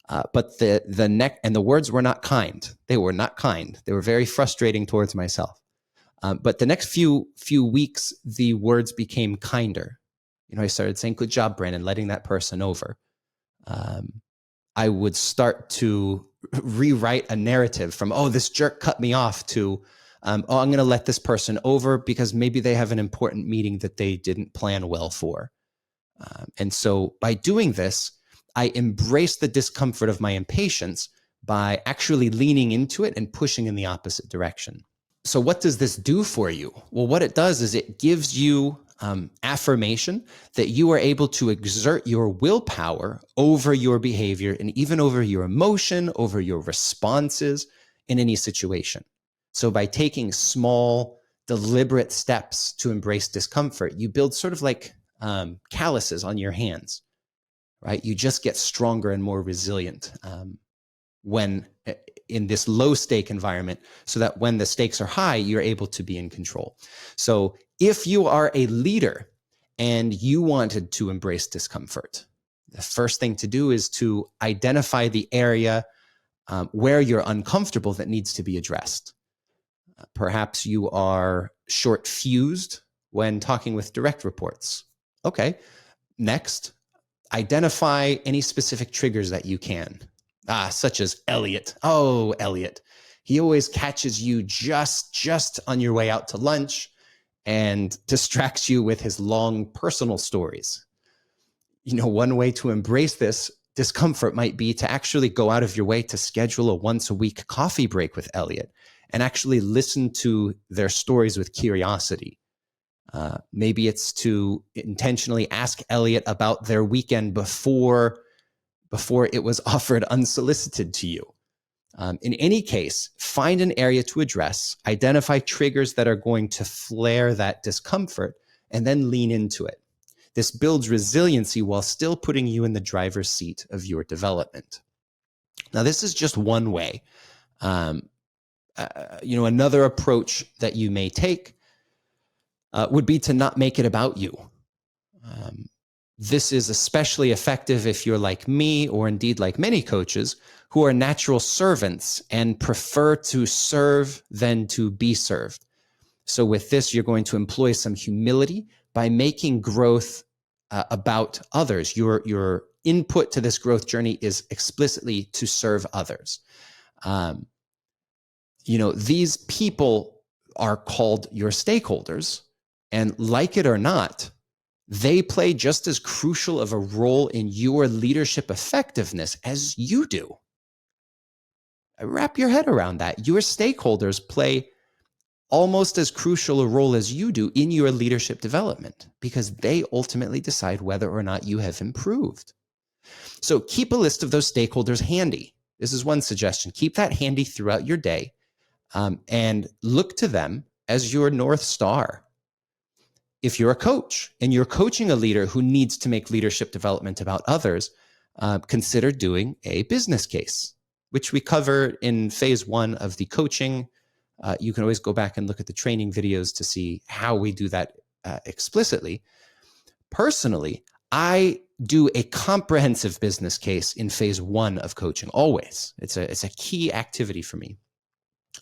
But the neck and the words were not kind. They were not kind. They were very frustrating towards myself. But the next few weeks, the words became kinder. I started saying, "Good job, Brandon," letting that person over. I would start to rewrite a narrative from, "Oh, this jerk cut me off," to, "Oh, I'm going to let this person over because maybe they have an important meeting that they didn't plan well for." And so by doing this, I embrace the discomfort of my impatience by actually leaning into it and pushing in the opposite direction. So what does this do for you? Well, what it does is it gives you affirmation that you are able to exert your willpower over your behavior and even over your emotion, over your responses in any situation. So by taking small, deliberate steps to embrace discomfort, you build sort of like calluses on your hands, right? You just get stronger and more resilient when in this low stake environment, so that when the stakes are high, you're able to be in control. So if you are a leader and you wanted to embrace discomfort, the first thing to do is to identify the area where you're uncomfortable that needs to be addressed. Perhaps you are short fused when talking with direct reports. Okay, next, identify any specific triggers that you can. Such as Elliot. Oh, Elliot. He always catches you just on your way out to lunch and distracts you with his long personal stories. You know, one way to embrace this discomfort might be to actually go out of your way to schedule a once a week coffee break with Elliot and actually listen to their stories with curiosity. Maybe it's to intentionally ask Elliot about their weekend before it was offered unsolicited to you. In any case, find an area to address, identify triggers that are going to flare that discomfort, and then lean into it. This builds resiliency while still putting you in the driver's seat of your development. Now, this is just one way. Another approach that you may take would be to not make it about you. This is especially effective if you're like me, or indeed like many coaches, who are natural servants and prefer to serve than to be served. So with this, you're going to employ some humility by making growth about others. Your input to this growth journey is explicitly to serve others. These people are called your stakeholders, and like it or not, they play just as crucial of a role in your leadership effectiveness as you do. Wrap your head around that. Your stakeholders play almost as crucial a role as you do in your leadership development, because they ultimately decide whether or not you have improved. So keep a list of those stakeholders handy. This is one suggestion. Keep that handy throughout your day, and look to them as your North Star. If you're a coach and you're coaching a leader who needs to make leadership development about others, consider doing a business case, which we cover in phase 1 of the coaching. You can always go back and look at the training videos to see how we do that explicitly. Personally, I do a comprehensive business case in phase 1 of coaching, always. It's a key activity for me.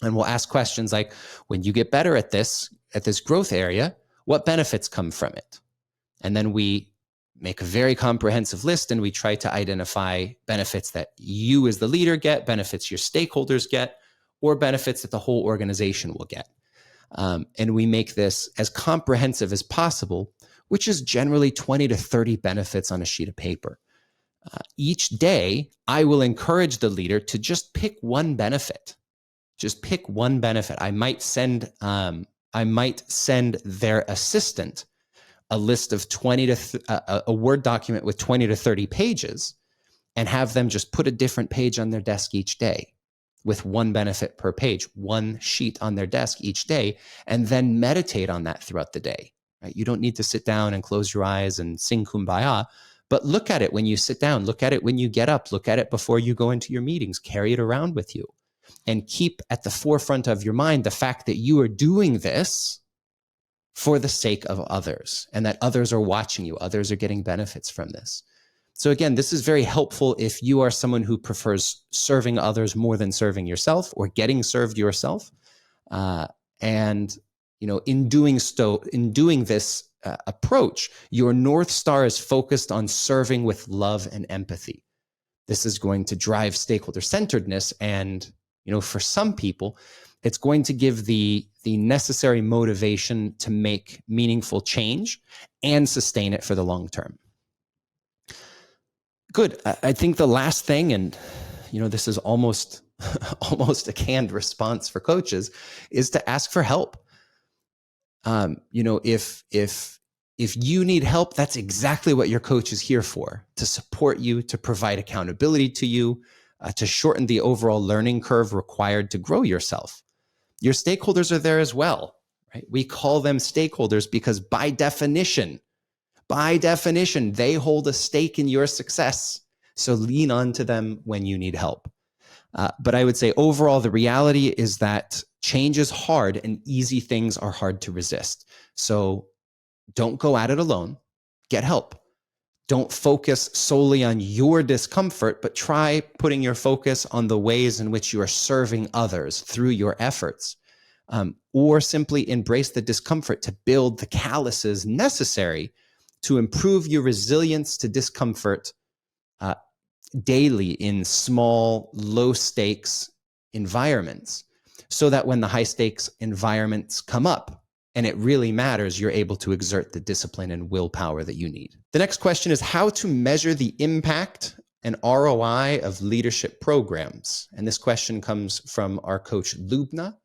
And we'll ask questions like, when you get better at this growth area, what benefits come from it? And then we make a very comprehensive list, and we try to identify benefits that you as the leader get, benefits your stakeholders get, or benefits that the whole organization will get. And we make this as comprehensive as possible, which is generally 20 to 30 benefits on a sheet of paper. Each day, I will encourage the leader to just pick one benefit. Just pick one benefit. I might send their assistant a list of a Word document with 20 to 30 pages, and have them just put a different page on their desk each day with one benefit per page, one sheet on their desk each day, and then meditate on that throughout the day. Right? You don't need to sit down and close your eyes and sing Kumbaya, but look at it when you sit down, look at it when you get up, look at it before you go into your meetings, carry it around with you, and keep at the forefront of your mind the fact that you are doing this for the sake of others, and that others are watching you, others are getting benefits from this. So again, this is very helpful if you are someone who prefers serving others more than serving yourself, or getting served yourself. In doing this approach, your North Star is focused on serving with love and empathy. This is going to drive stakeholder-centeredness, and for some people, it's going to give the necessary motivation to make meaningful change and sustain it for the long term. Good. I think the last thing, and this is almost a canned response for coaches, is to ask for help. If If you need help, that's exactly what your coach is here for, to support you, to provide accountability to you, to shorten the overall learning curve required to grow yourself. Your stakeholders are there as well, right? We call them stakeholders because by definition, they hold a stake in your success. So lean on to them when you need help. But I would say overall, the reality is that change is hard and easy things are hard to resist. So don't go at it alone. Get help. Don't focus solely on your discomfort, but try putting your focus on the ways in which you are serving others through your efforts. Or simply embrace the discomfort to build the calluses necessary to improve your resilience to discomfort daily in small, low-stakes environments, so that when the high-stakes environments come up, and it really matters, you're able to exert the discipline and willpower that you need. The next question is how to measure the impact and ROI of leadership programs. And this question comes from our coach Lubna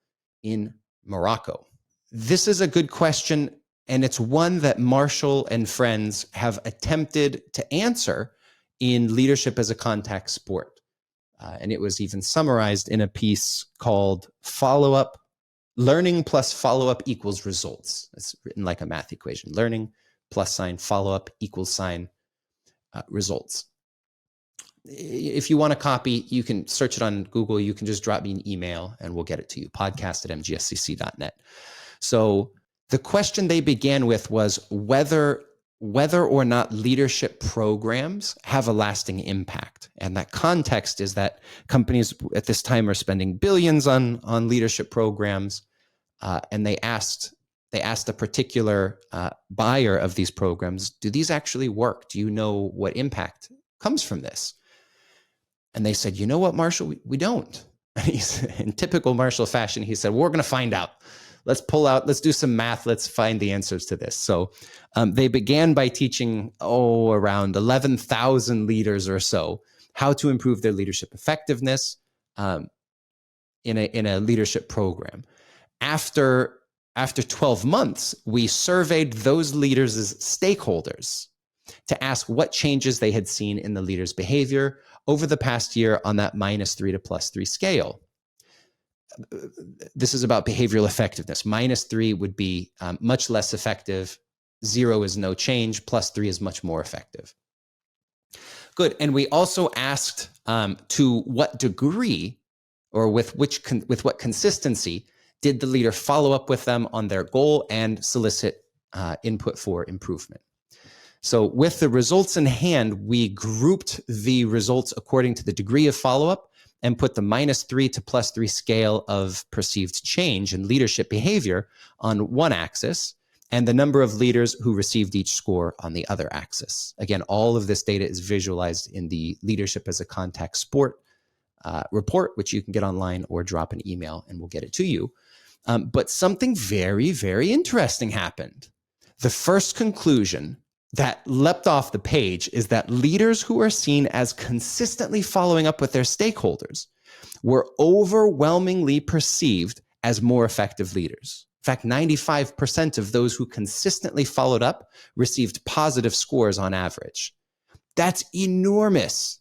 in Morocco. This is a good question, and it's one that Marshall and friends have attempted to answer in Leadership as a Contact Sport. And it was even summarized in a piece called Follow-Up Learning plus follow-up equals results. It's written like a math equation. Learning plus sign follow-up equals sign results. If you want a copy, you can search it on Google. You can just drop me an email and we'll get it to you. podcast@mgscc.net. So the question they began with was whether or not leadership programs have a lasting impact. And that context is that companies at this time are spending billions on leadership programs. And they asked a particular buyer of these programs, do these actually work? Do you know what impact comes from this? And they said, you know what, Marshall, we don't. And in typical Marshall fashion, he said, we're going to find out. Let's do some math. Let's find the answers to this. So they began by teaching, around 11,000 leaders or so how to improve their leadership effectiveness in a leadership program. After 12 months, we surveyed those leaders as stakeholders to ask what changes they had seen in the leader's behavior over the past year on that -3 to +3 scale. This is about behavioral effectiveness. -3 would be much less effective. 0 is no change. +3 is much more effective. Good. And we also asked to what degree or with what consistency did the leader follow up with them on their goal and solicit input for improvement. So with the results in hand, we grouped the results according to the degree of follow-up and put the -3 to +3 scale of perceived change in leadership behavior on one axis and the number of leaders who received each score on the other axis. Again, all of this data is visualized in the Leadership as a Contact Sport report, which you can get online or drop an email and we'll get it to you. But something very, very interesting happened. The first conclusion that leapt off the page is that leaders who are seen as consistently following up with their stakeholders were overwhelmingly perceived as more effective leaders. In fact, 95% of those who consistently followed up received positive scores on average. That's enormous.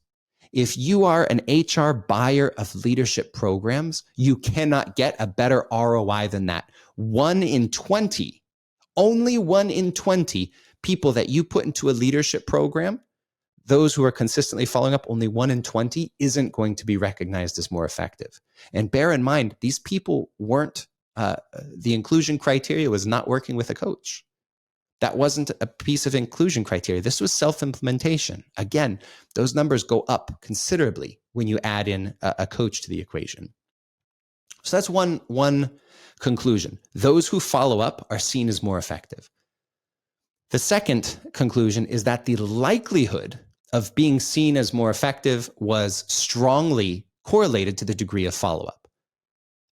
If you are an HR buyer of leadership programs, you cannot get a better ROI than that. 1 in 20, only 1 in 20 people that you put into a leadership program, those who are consistently following up, only 1 in 20 isn't going to be recognized as more effective. And bear in mind, these people weren't, the inclusion criteria was not working with a coach. That wasn't a piece of inclusion criteria. This was self-implementation. Again, those numbers go up considerably when you add in a coach to the equation. So that's one conclusion. Those who follow up are seen as more effective. The second conclusion is that the likelihood of being seen as more effective was strongly correlated to the degree of follow-up.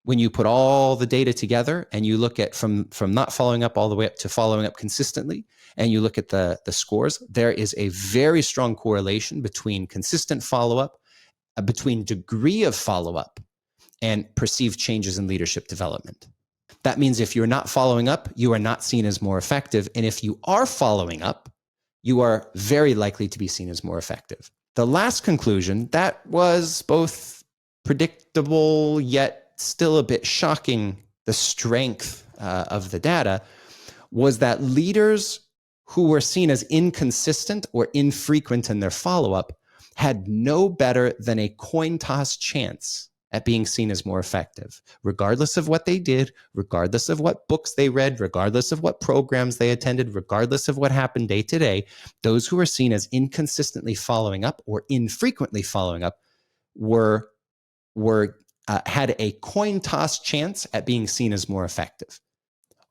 When you put all the data together and you look at from not following up all the way up to following up consistently, and you look at the scores, there is a very strong correlation between consistent follow-up, between degree of follow-up, and perceived changes in leadership development. That means if you're not following up, you are not seen as more effective. And if you are following up, you are very likely to be seen as more effective. The last conclusion that was both predictable yet still a bit shocking, the strength of the data, was that leaders who were seen as inconsistent or infrequent in their follow-up had no better than a coin toss chance at being seen as more effective, regardless of what they did, regardless of what books they read, regardless of what programs they attended, regardless of what happened day to day. Those who were seen as inconsistently following up or infrequently following up had a coin toss chance at being seen as more effective.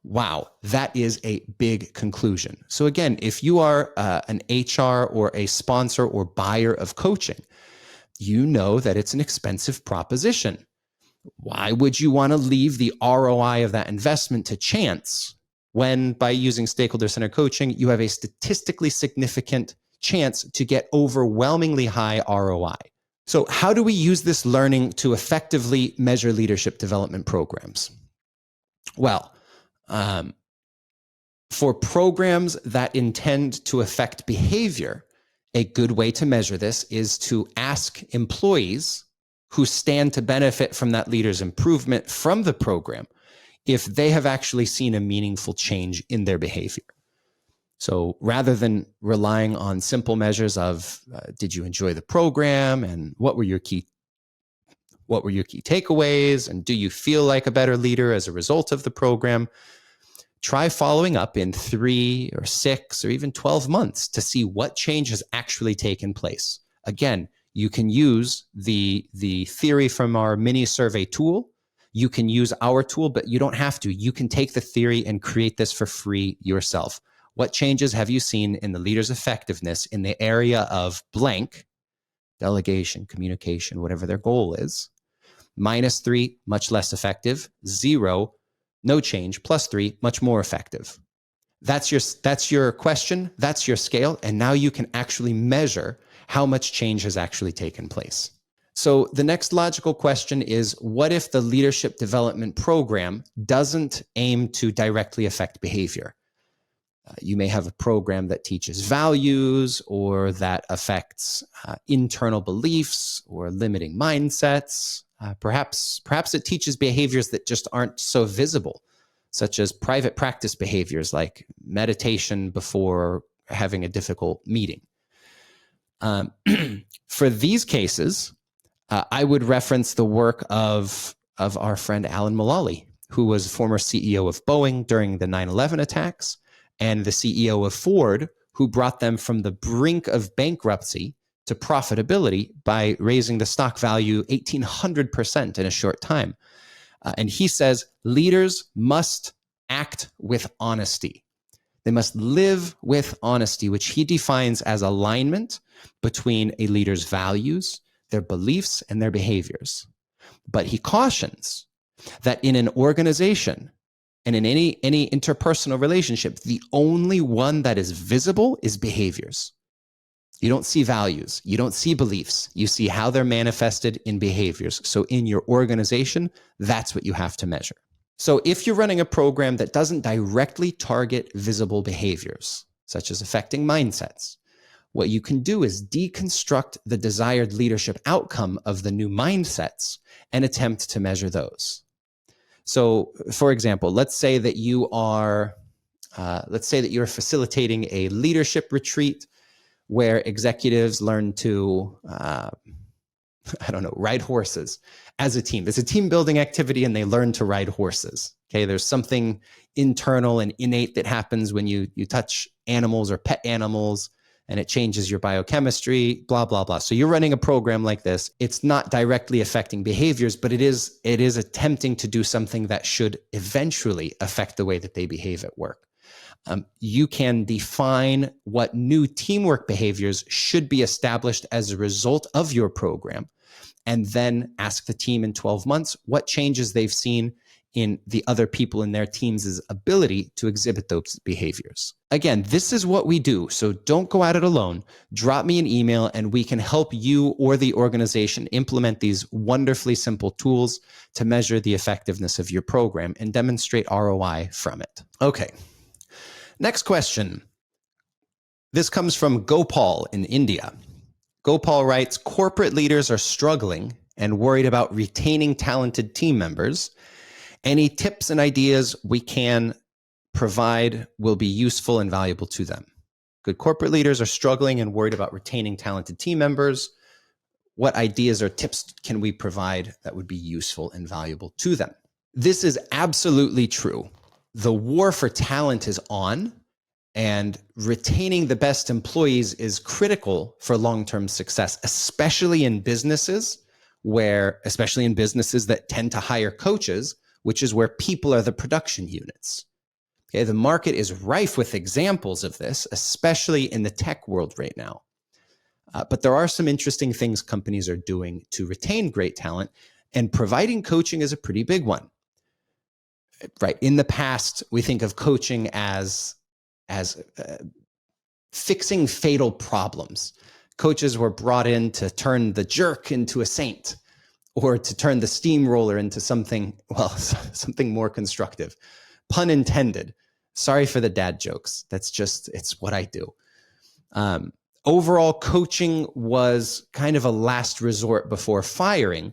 Wow, that is a big conclusion. So again, if you are an HR or a sponsor or buyer of coaching, you know that it's an expensive proposition. Why would you want to leave the ROI of that investment to chance when, by using stakeholder-centered coaching, you have a statistically significant chance to get overwhelmingly high ROI? So how do we use this learning to effectively measure leadership development programs? Well, for programs that intend to affect behavior, a good way to measure this is to ask employees who stand to benefit from that leader's improvement from the program if they have actually seen a meaningful change in their behavior. So rather than relying on simple measures of did you enjoy the program and what were your key takeaways and do you feel like a better leader as a result of the program, try following up in 3 or 6 or even 12 months to see what change has actually taken place. Again, you can use the theory from our mini survey tool. You can use our tool, but you don't have to. You can take the theory and create this for free yourself. What changes have you seen in the leader's effectiveness in the area of blank, delegation, communication, whatever their goal is? -3, much less effective. 0, no change. +3, much more effective. That's your question. That's your scale. And now you can actually measure how much change has actually taken place. So the next logical question is, what if the leadership development program doesn't aim to directly affect behavior? You may have a program that teaches values or that affects internal beliefs or limiting mindsets. Perhaps it teaches behaviors that just aren't so visible, such as private practice behaviors like meditation before having a difficult meeting. For these cases, I would reference the work of our friend Alan Mulally, who was former CEO of Boeing during the 9/11 attacks, and the CEO of Ford, who brought them from the brink of bankruptcy to profitability by raising the stock value 1,800% in a short time. And he says leaders must act with honesty. They must live with honesty, which he defines as alignment between a leader's values, their beliefs, and their behaviors. But he cautions that in an organization and in any interpersonal relationship, the only one that is visible is behaviors. You don't see values. You don't see beliefs. You see how they're manifested in behaviors. So in your organization, that's what you have to measure. So if you're running a program that doesn't directly target visible behaviors, such as affecting mindsets, what you can do is deconstruct the desired leadership outcome of the new mindsets and attempt to measure those. So, for example, let's say that you're facilitating a leadership retreat where executives learn to, ride horses as a team. There's a team building activity and they learn to ride horses. Okay, there's something internal and innate that happens when you touch animals or pet animals, and it changes your biochemistry, blah, blah, blah. So you're running a program like this. It's not directly affecting behaviors, but it is attempting to do something that should eventually affect the way that they behave at work. You can define what new teamwork behaviors should be established as a result of your program, and then ask the team in 12 months what changes they've seen in the other people in their teams' ability to exhibit those behaviors. Again, this is what we do, so don't go at it alone. Drop me an email and we can help you or the organization implement these wonderfully simple tools to measure the effectiveness of your program and demonstrate ROI from it. Okay, next question. This comes from Gopal in India. Gopal writes, corporate leaders are struggling and worried about retaining talented team members. Any tips and ideas we can provide will be useful and valuable to them. Good corporate leaders are struggling and worried about retaining talented team members. What ideas or tips can we provide that would be useful and valuable to them? This is absolutely true. The war for talent is on, and retaining the best employees is critical for long-term success, especially in businesses that tend to hire coaches, which is where people are the production units. Okay, the market is rife with examples of this, especially in the tech world right now. But there are some interesting things companies are doing to retain great talent, and providing coaching is a pretty big one. Right? In the past, we think of coaching as fixing fatal problems. Coaches were brought in to turn the jerk into a saint, or to turn the steamroller into something more constructive. Pun intended. Sorry for the dad jokes. It's what I do. Overall, coaching was kind of a last resort before firing.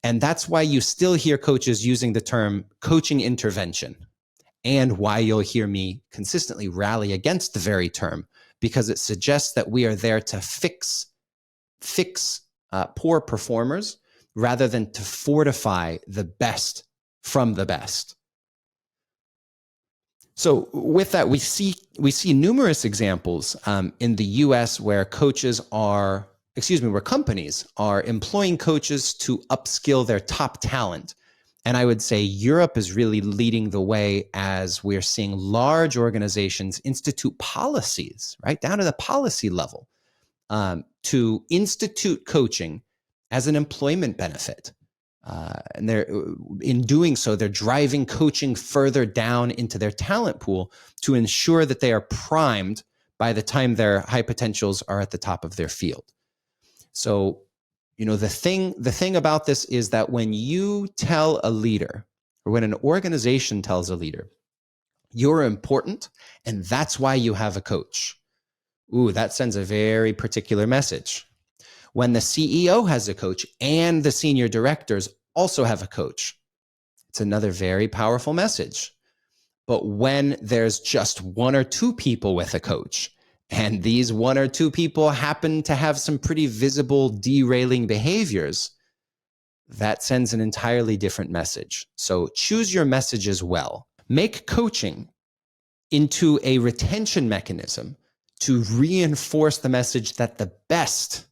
And that's why you still hear coaches using the term coaching intervention, and why you'll hear me consistently rally against the very term, because it suggests that we are there to fix poor performers rather than to fortify the best from the best. So with that, we see numerous examples in the US where companies are employing coaches to upskill their top talent. And I would say Europe is really leading the way, as we're seeing large organizations institute policies, right down to the policy level, to institute coaching as an employment benefit. And in doing so, they're driving coaching further down into their talent pool to ensure that they are primed by the time their high potentials are at the top of their field. So, the thing about this is that when you tell a leader, or when an organization tells a leader, you're important and that's why you have a coach, that sends a very particular message. When the CEO has a coach and the senior directors also have a coach, it's another very powerful message. But when there's just one or two people with a coach, and these one or two people happen to have some pretty visible derailing behaviors, that sends an entirely different message. So choose your messages well. Make coaching into a retention mechanism to reinforce the message that the best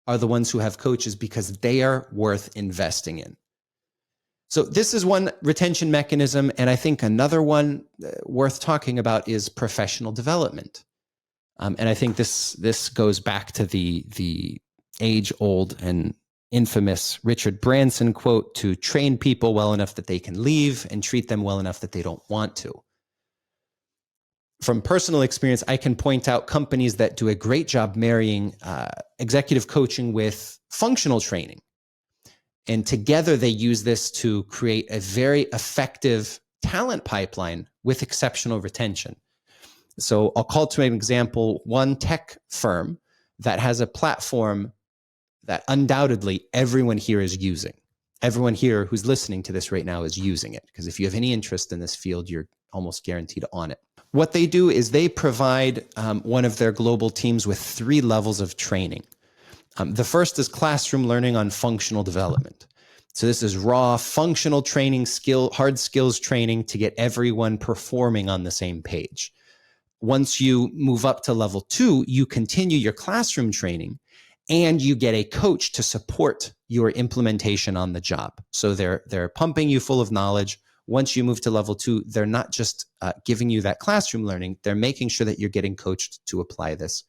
are the ones who have coaches because they are worth investing in. So this is one retention mechanism, and I think another one worth talking about is professional development. And I think this goes back to the age-old and infamous Richard Branson quote, to train people well enough that they can leave and treat them well enough that they don't want to. From personal experience, I can point out companies that do a great job marrying executive coaching with functional training. And together they use this to create a very effective talent pipeline with exceptional retention. So I'll call to an example one tech firm that has a platform that undoubtedly everyone here is using. Everyone here who's listening to this right now is using it, because if you have any interest in this field, you're almost guaranteed on it. What they do is they provide one of their global teams with 3 levels of training. The first is classroom learning on functional development. So this is raw functional training, hard skills training to get everyone performing on the same page. Once you move up to level 2, you continue your classroom training and you get a coach to support your implementation on the job. So they're pumping you full of knowledge. Once you move to level 2, they're not just giving you that classroom learning, they're making sure that you're getting coached to apply this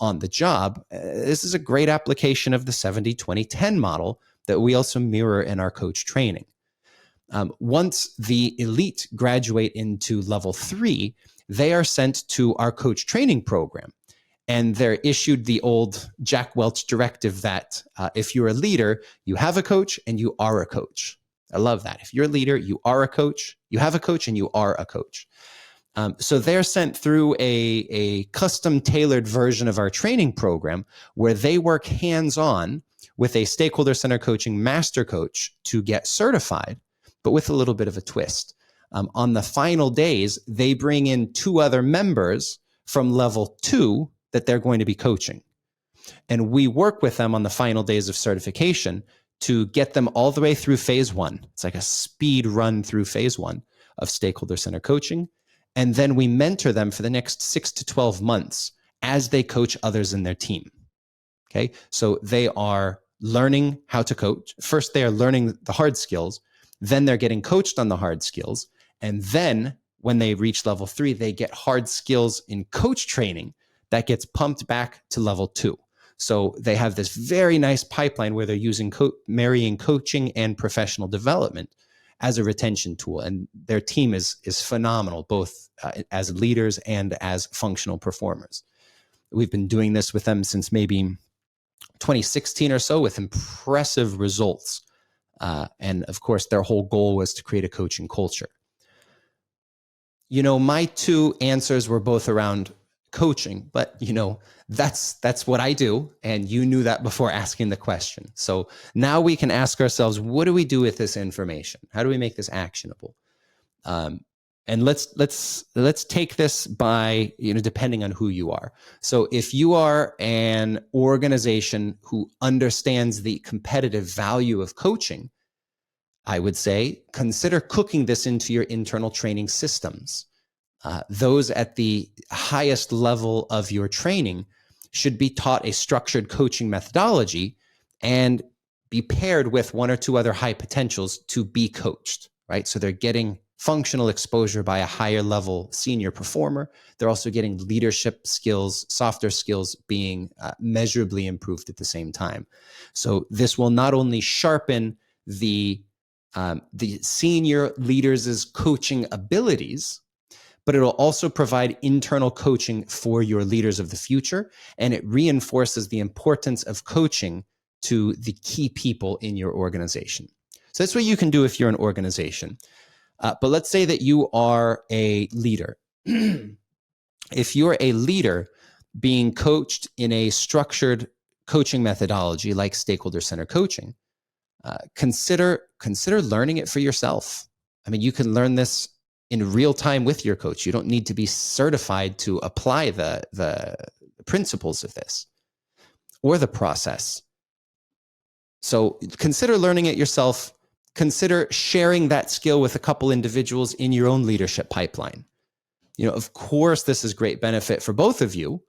on the job. This is a great application of the 70-20-10 model that we also mirror in our coach training. Once the elite graduate into level 3, they are sent to our coach training program. And they're issued the old Jack Welch directive that if you're a leader, you have a coach and you are a coach. I love that. If you're a leader, you are a coach, you have a coach and you are a coach. So they're sent through a custom tailored version of our training program where they work hands-on with a stakeholder-centered coaching master coach to get certified, but with a little bit of a twist. On the final days, they bring in 2 other members from level 2 that they're going to be coaching. And we work with them on the final days of certification to get them all the way through phase 1. It's like a speed run through phase 1 of stakeholder-centered coaching. And then we mentor them for the next 6 to 12 months as they coach others in their team. Okay, so they are learning how to coach. First, they are learning the hard skills. Then they're getting coached on the hard skills. And then when they reach level 3, they get hard skills in coach training that gets pumped back to level 2. So they have this very nice pipeline where they're using marrying coaching and professional development as a retention tool. And their team is phenomenal, both as leaders and as functional performers. We've been doing this with them since maybe 2016 or so with impressive results. And of course, their whole goal was to create a coaching culture. You know, my 2 answers were both around coaching, but you know, that's what I do. And you knew that before asking the question. So now we can ask ourselves, what do we do with this information? How do we make this actionable? And let's take this by, you know, depending on who you are. So if you are an organization who understands the competitive value of coaching, I would say consider cooking this into your internal training systems. Those at the highest level of your training should be taught a structured coaching methodology and be paired with 1 or 2 other high potentials to be coached, right? So they're getting functional exposure by a higher level senior performer. They're also getting leadership skills, softer skills being measurably improved at the same time. So this will not only sharpen the senior leaders' coaching abilities, but it'll also provide internal coaching for your leaders of the future. And it reinforces the importance of coaching to the key people in your organization. So that's what you can do if you're an organization. But let's say that you are a leader. If you're a leader being coached in a structured coaching methodology like stakeholder-centered coaching, consider learning it for yourself. I mean, you can learn this in real time with your coach. You don't need to be certified to apply the principles of this or the process. So consider learning it yourself. Consider sharing that skill with a couple individuals in your own leadership pipeline. You know, of course, this is great benefit for both of you,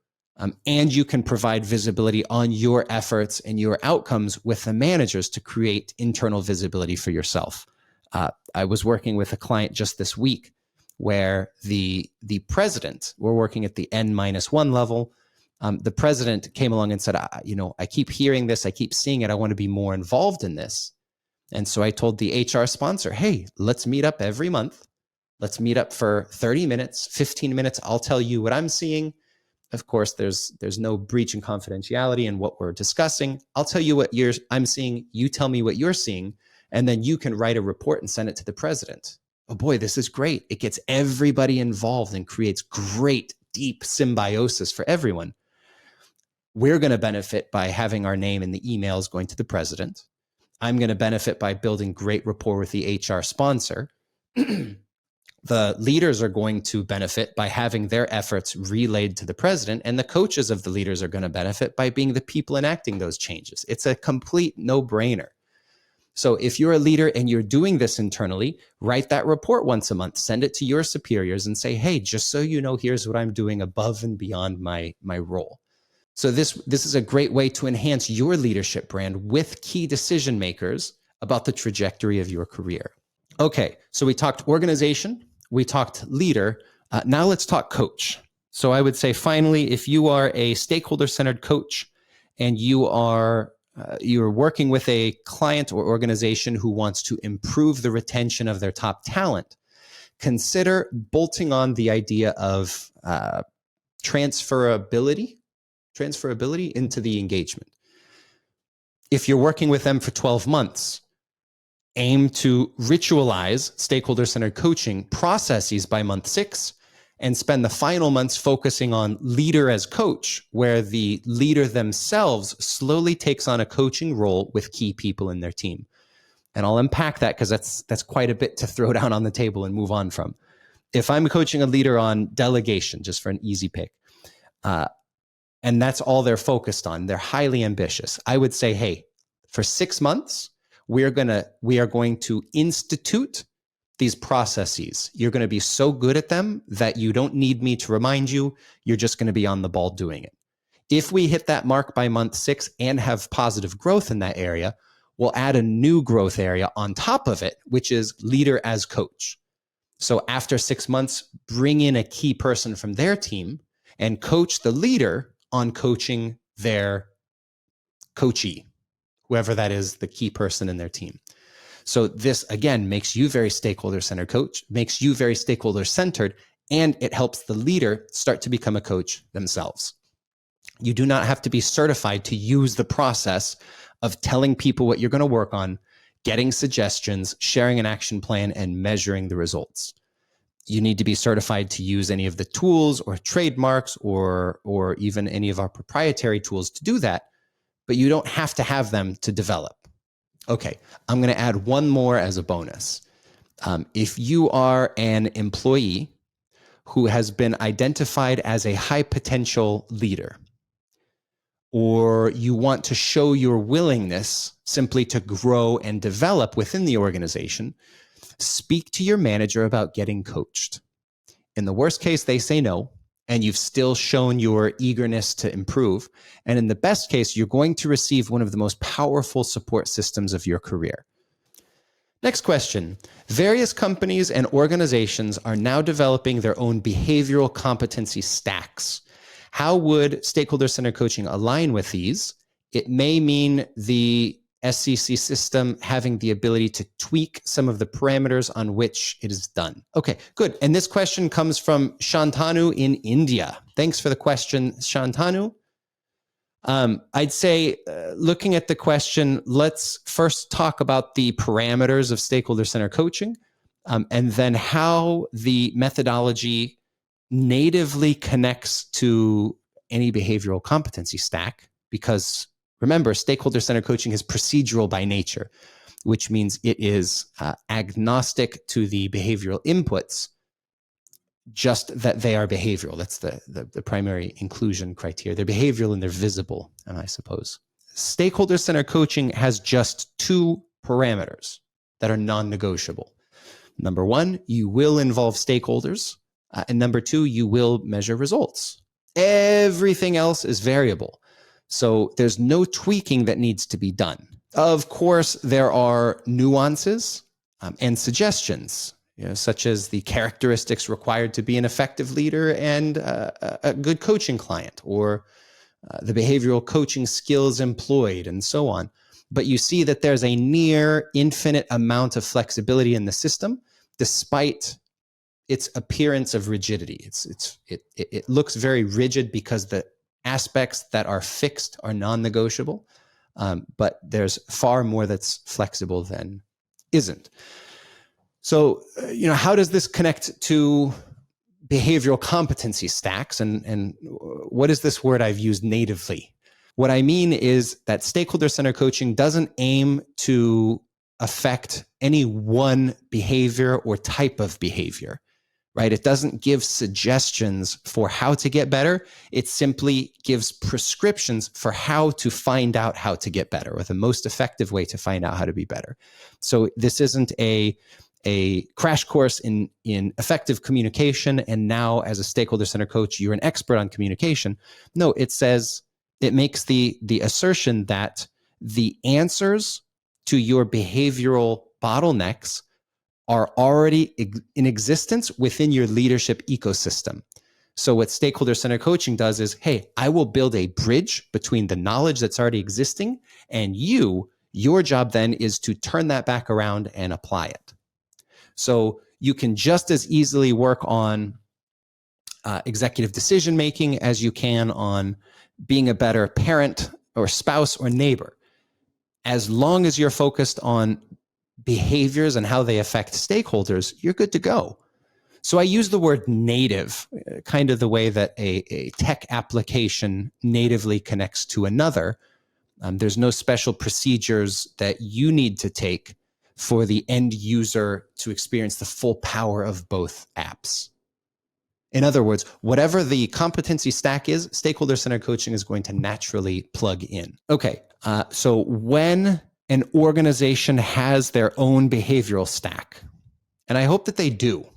and you can provide visibility on your efforts and your outcomes with the managers to create internal visibility for yourself. I was working with a client just this week where the president, we're working at the N-1 level. The president came along and said, I keep hearing this. I keep seeing it. I want to be more involved in this. And so I told the HR sponsor, hey, let's meet up every month. Let's meet up for 30 minutes, 15 minutes. I'll tell you what I'm seeing. Of course, there's no breach in confidentiality in what we're discussing. I'll tell you what I'm seeing. You tell me what you're seeing. And then you can write a report and send it to the president. Oh boy, this is great. It gets everybody involved and creates great, deep symbiosis for everyone. We're going to benefit by having our name in the emails going to the president. I'm going to benefit by building great rapport with the HR sponsor. The leaders are going to benefit by having their efforts relayed to the president, and the coaches of the leaders are going to benefit by being the people enacting those changes. It's a complete no-brainer. So if you're a leader and you're doing this internally, write that report once a month, send it to your superiors and say, hey, just so you know, here's what I'm doing above and beyond my role. So this is a great way to enhance your leadership brand with key decision makers about the trajectory of your career. Okay, so we talked organization, we talked leader. Now let's talk coach. So I would say finally, if you are a stakeholder-centered coach and you are you're working with a client or organization who wants to improve the retention of their top talent, consider bolting on the idea of transferability into the engagement. If you're working with them for 12 months, aim to ritualize stakeholder-centered coaching processes by month 6 and spend the final months focusing on leader as coach, where the leader themselves slowly takes on a coaching role with key people in their team. And I'll unpack that because that's quite a bit to throw down on the table and move on from. If I'm coaching a leader on delegation, just for an easy pick, and that's all they're focused on, they're highly ambitious, I would say, hey, for 6 months, we are going to institute these processes. You're going to be so good at them that you don't need me to remind you. You're just going to be on the ball doing it. If we hit that mark by month 6 and have positive growth in that area, we'll add a new growth area on top of it, which is leader as coach. So after 6 months, bring in a key person from their team and coach the leader on coaching their coachee, whoever that is, the key person in their team. So this, again, makes you very stakeholder-centered coach, makes you very stakeholder-centered, and it helps the leader start to become a coach themselves. You do not have to be certified to use the process of telling people what you're going to work on, getting suggestions, sharing an action plan, and measuring the results. You need to be certified to use any of the tools or trademarks or even any of our proprietary tools to do that, but you don't have to have them to develop. Okay, I'm going to add one more as a bonus. If you are an employee who has been identified as a high potential leader, or you want to show your willingness simply to grow and develop within the organization, speak to your manager about getting coached. In the worst case, they say no, and you've still shown your eagerness to improve. And in the best case, you're going to receive one of the most powerful support systems of your career. Next question. Various companies and organizations are now developing their own behavioral competency stacks. How would stakeholder-centered coaching align with these? It may mean the SCC system having the ability to tweak some of the parameters on which it is done. Okay, good. And this question comes from Shantanu in India. Thanks for the question, Shantanu. I'd say, looking at the question, let's first talk about the parameters of stakeholder-centered coaching, and then how the methodology natively connects to any behavioral competency stack, because remember, stakeholder-centered coaching is procedural by nature, which means it is agnostic to the behavioral inputs, just that they are behavioral. That's the primary inclusion criteria. They're behavioral and they're visible, I suppose. Stakeholder-centered coaching has just 2 parameters that are non-negotiable. Number 1, you will involve stakeholders. And number 2, you will measure results. Everything else is variable. So there's no tweaking that needs to be done. Of course, there are nuances and suggestions, such as the characteristics required to be an effective leader and a good coaching client, or the behavioral coaching skills employed, and so on. But you see that there's a near infinite amount of flexibility in the system, despite its appearance of rigidity. It looks very rigid because the aspects that are fixed are non-negotiable, but there's far more that's flexible than isn't. So, how does this connect to behavioral competency stacks, and what is this word I've used natively? What I mean is that stakeholder-centered coaching doesn't aim to affect any one behavior or type of behavior. Right? It doesn't give suggestions for how to get better. It simply gives prescriptions for how to find out how to get better, or the most effective way to find out how to be better. So this isn't a crash course in effective communication, and now as a stakeholder-centered coach, you're an expert on communication. No, it makes the assertion that the answers to your behavioral bottlenecks are already in existence within your leadership ecosystem. So what stakeholder-centered coaching does is, hey, I will build a bridge between the knowledge that's already existing and you. Your job then is to turn that back around and apply it. So you can just as easily work on executive decision-making as you can on being a better parent or spouse or neighbor. As long as you're focused on behaviors and how they affect stakeholders, you're good to go. So I use the word native, kind of the way that a tech application natively connects to another. There's no special procedures that you need to take for the end user to experience the full power of both apps. In other words, whatever the competency stack is, stakeholder-centered coaching is going to naturally plug in. Okay, so when an organization has their own behavioral stack, and I hope that they do,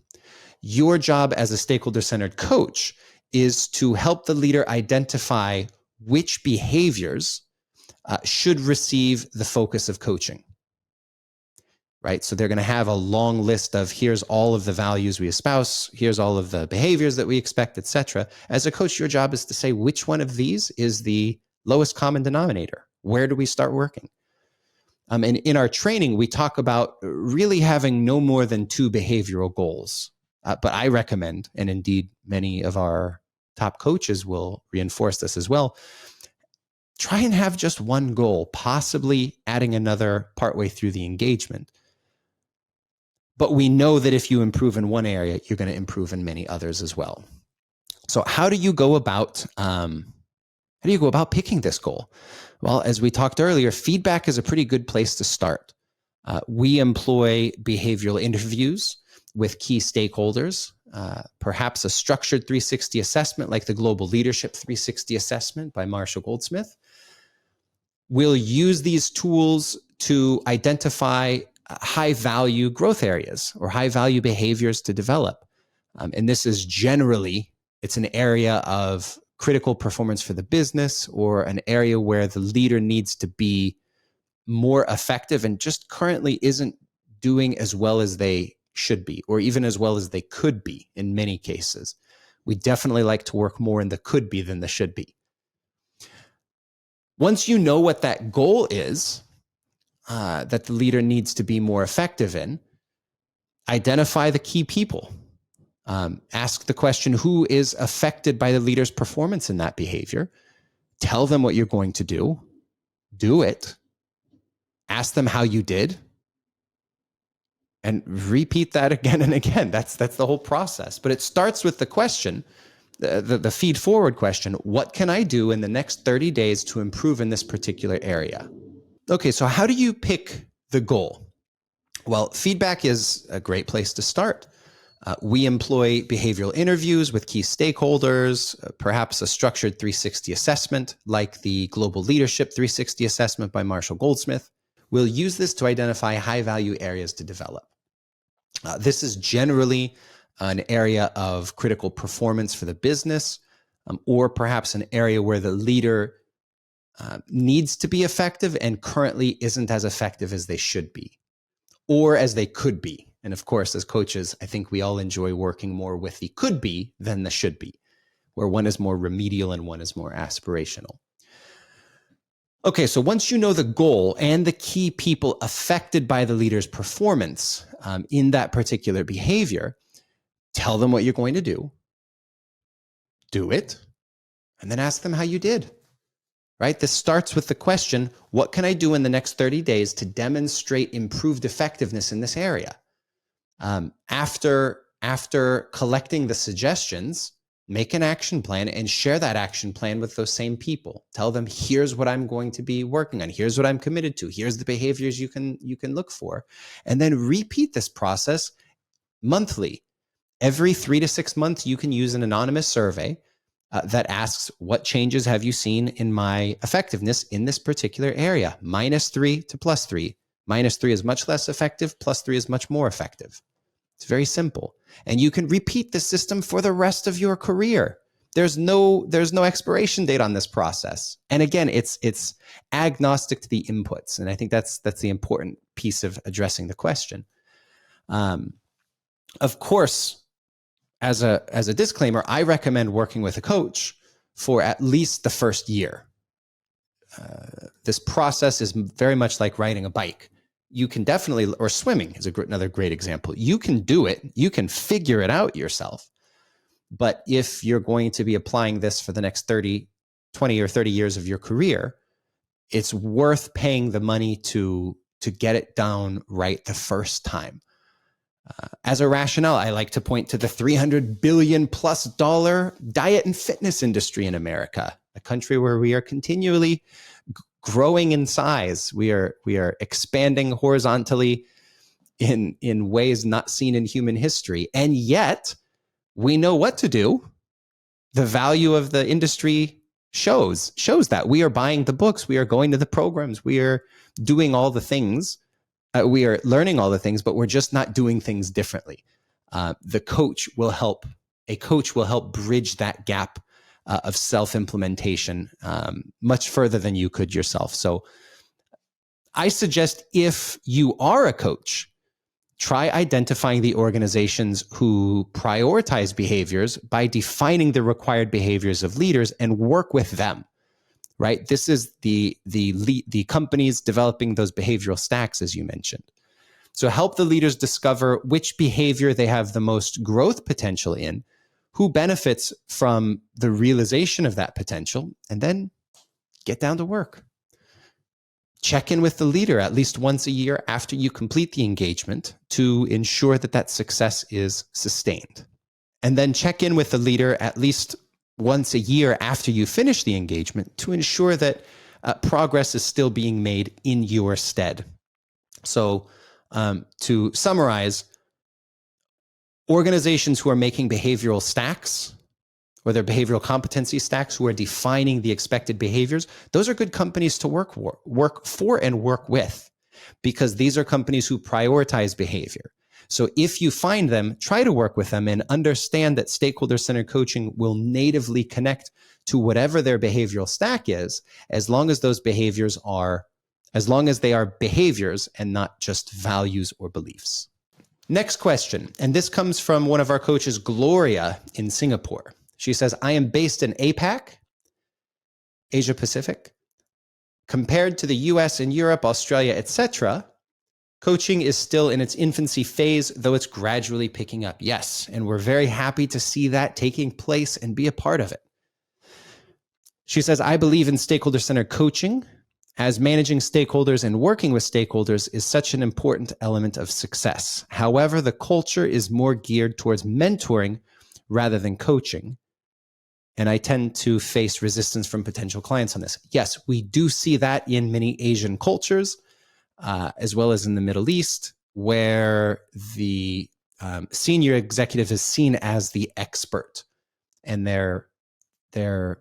your job as a stakeholder-centered coach is to help the leader identify which behaviors should receive the focus of coaching. Right? So they're going to have a long list of here's all of the values we espouse, here's all of the behaviors that we expect, etc. As a coach, your job is to say which one of these is the lowest common denominator. Where do we start working? And in our training, we talk about really having no more than 2 behavioral goals. But I recommend, and indeed many of our top coaches will reinforce this as well, try and have just one goal, possibly adding another partway through the engagement. But we know that if you improve in one area, you're going to improve in many others as well. So how do you go about picking this goal? Well, as we talked earlier, feedback is a pretty good place to start. We employ behavioral interviews with key stakeholders, perhaps a structured 360 assessment like the Global Leadership 360 Assessment by Marshall Goldsmith. We'll use these tools to identify high-value growth areas or high-value behaviors to develop. And this is generally, it's an area of critical performance for the business or an area where the leader needs to be more effective and just currently isn't doing as well as they should be, or even as well as they could be in many cases. We definitely like to work more in the could be than the should be. Once you know what that goal is, that the leader needs to be more effective in, identify the key people. Ask the question, who is affected by the leader's performance in that behavior? Tell them what you're going to do. Do it. Ask them how you did. And repeat that again and again. That's the whole process. But it starts with the question, the feed forward question, what can I do in the next 30 days to improve in this particular area? Okay, so how do you pick the goal? Well, feedback is a great place to start. We employ behavioral interviews with key stakeholders, perhaps a structured 360 assessment like the Global Leadership 360 Assessment by Marshall Goldsmith. We'll use this to identify high-value areas to develop. This is generally an area of critical performance for the business, or perhaps an area where the leader needs to be effective and currently isn't as effective as they should be, or as they could be. And of course, as coaches, I think we all enjoy working more with the could be than the should be, where one is more remedial and one is more aspirational. Okay, so once you know the goal and the key people affected by the leader's performance in that particular behavior, tell them what you're going to do it, and then ask them how you did. Right? This starts with the question, what can I do in the next 30 days to demonstrate improved effectiveness in this area? After collecting the suggestions, make an action plan and share that action plan with those same people. Tell them, here's what I'm going to be working on. Here's what I'm committed to. Here's the behaviors you can look for. And then repeat this process monthly. Every 3 to 6 months, you can use an anonymous survey that asks, what changes have you seen in my effectiveness in this particular area? -3 to +3. -3 is much less effective. +3 is much more effective. It's very simple. And you can repeat this system for the rest of your career. There's no expiration date on this process. And again, it's agnostic to the inputs. And I think that's the important piece of addressing the question. Of course, as a disclaimer, I recommend working with a coach for at least the first year. This process is very much like riding a bike. You can definitely, or swimming is another great example. You can do it. You can figure it out yourself. But if you're going to be applying this for the next 20 or 30 years of your career, it's worth paying the money to get it down right the first time. As a rationale, I like to point to the $300 billion+ diet and fitness industry in America, a country where we are continually growing in size. We are expanding horizontally in ways not seen in human history. And yet we know what to do. The value of the industry shows that. We are buying the books. We are going to the programs. We are doing all the things. We are learning all the things, but we're just not doing things differently. A coach will help bridge that gap of self-implementation much further than you could yourself. So I suggest, if you are a coach, try identifying the organizations who prioritize behaviors by defining the required behaviors of leaders and work with them. Right? This is the companies developing those behavioral stacks, as you mentioned. So help the leaders discover which behavior they have the most growth potential in, who benefits from the realization of that potential, and then get down to work. Check in with the leader at least once a year after you complete the engagement to ensure that success is sustained. And then check in with the leader at least once a year after you finish the engagement to ensure that progress is still being made in your stead. So to summarize, organizations who are making behavioral stacks, or their behavioral competency stacks, who are defining the expected behaviors, those are good companies to work for and work with, because these are companies who prioritize behavior. So if you find them, try to work with them and understand that stakeholder-centered coaching will natively connect to whatever their behavioral stack is, as long as they are behaviors and not just values or beliefs. Next question, and this comes from one of our coaches, Gloria, in Singapore. She says, I am based in APAC, Asia Pacific. Compared to the US and Europe, Australia, etc., coaching is still in its infancy phase, though it's gradually picking up. Yes, and we're very happy to see that taking place and be a part of it. She says, I believe in stakeholder-centered coaching, as managing stakeholders and working with stakeholders is such an important element of success. However, the culture is more geared towards mentoring rather than coaching, and I tend to face resistance from potential clients on this. Yes, we do see that in many Asian cultures, as well as in the Middle East, where the senior executive is seen as the expert, and their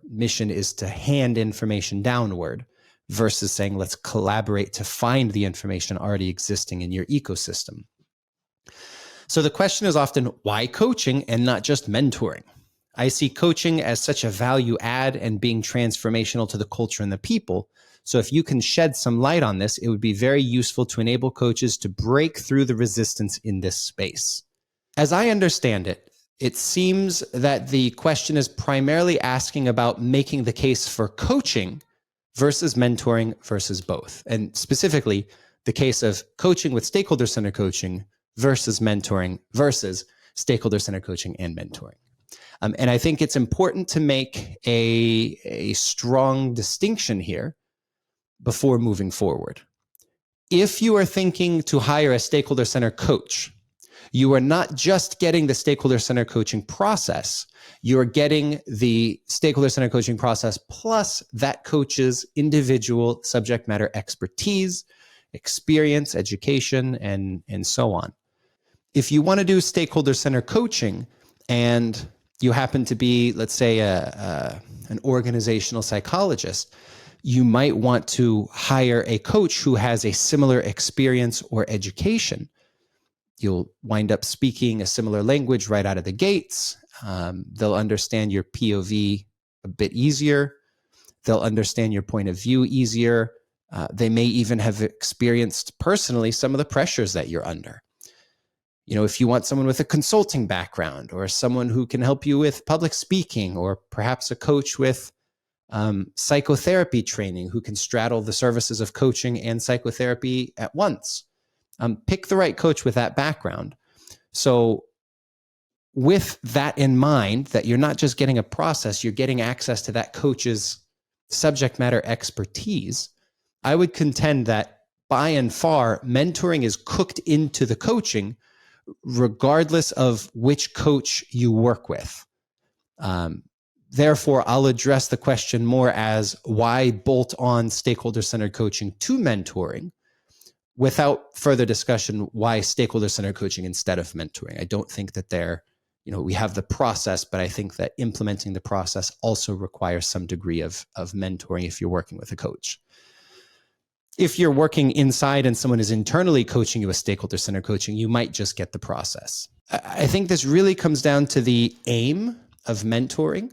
mission is to hand information downward versus saying, let's collaborate to find the information already existing in your ecosystem. So the question is often, why coaching and not just mentoring? I see coaching as such a value add and being transformational to the culture and the people. So if you can shed some light on this, it would be very useful to enable coaches to break through the resistance in this space. As I understand it, it seems that the question is primarily asking about making the case for coaching versus mentoring versus both. And specifically, the case of coaching with stakeholder-centered coaching versus mentoring versus stakeholder-centered coaching and mentoring. And I think it's important to make a strong distinction here before moving forward. If you are thinking to hire a stakeholder-centered coach, you are not just getting the stakeholder-centered coaching process, you're getting the stakeholder-centered coaching process plus that coach's individual subject matter expertise, experience, education, and so on. If you want to do stakeholder-centered coaching and you happen to be, let's say, an organizational psychologist, you might want to hire a coach who has a similar experience or education. You'll wind up speaking a similar language right out of the gates. They'll understand your POV a bit easier. They'll understand your point of view easier. They may even have experienced personally some of the pressures that you're under. If you want someone with a consulting background or someone who can help you with public speaking, or perhaps a coach with psychotherapy training who can straddle the services of coaching and psychotherapy at once. Pick the right coach with that background. So with that in mind, that you're not just getting a process, you're getting access to that coach's subject matter expertise, I would contend that by and far, mentoring is cooked into the coaching, regardless of which coach you work with. Therefore, I'll address the question more as why bolt on stakeholder-centered coaching to mentoring, without further discussion, why stakeholder-centered coaching instead of mentoring. I don't think that we have the process, but I think that implementing the process also requires some degree of mentoring if you're working with a coach. If you're working inside and someone is internally coaching you with stakeholder-centered coaching, you might just get the process. I think this really comes down to the aim of mentoring.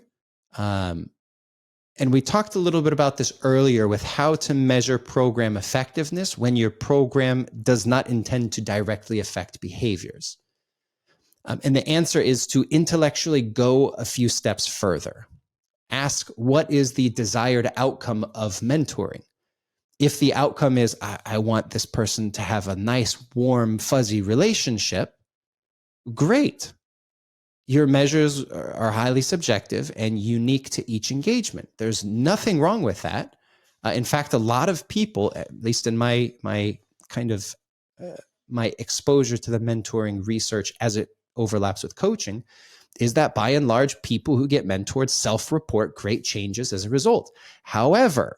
And we talked a little bit about this earlier with how to measure program effectiveness when your program does not intend to directly affect behaviors. And the answer is to intellectually go a few steps further. Ask, what is the desired outcome of mentoring? If the outcome is, I want this person to have a nice, warm, fuzzy relationship, great. Your measures are highly subjective and unique to each engagement. There's nothing wrong with that. In fact, a lot of people, at least in my exposure to the mentoring research as it overlaps with coaching, is that by and large, people who get mentored self-report great changes as a result. However,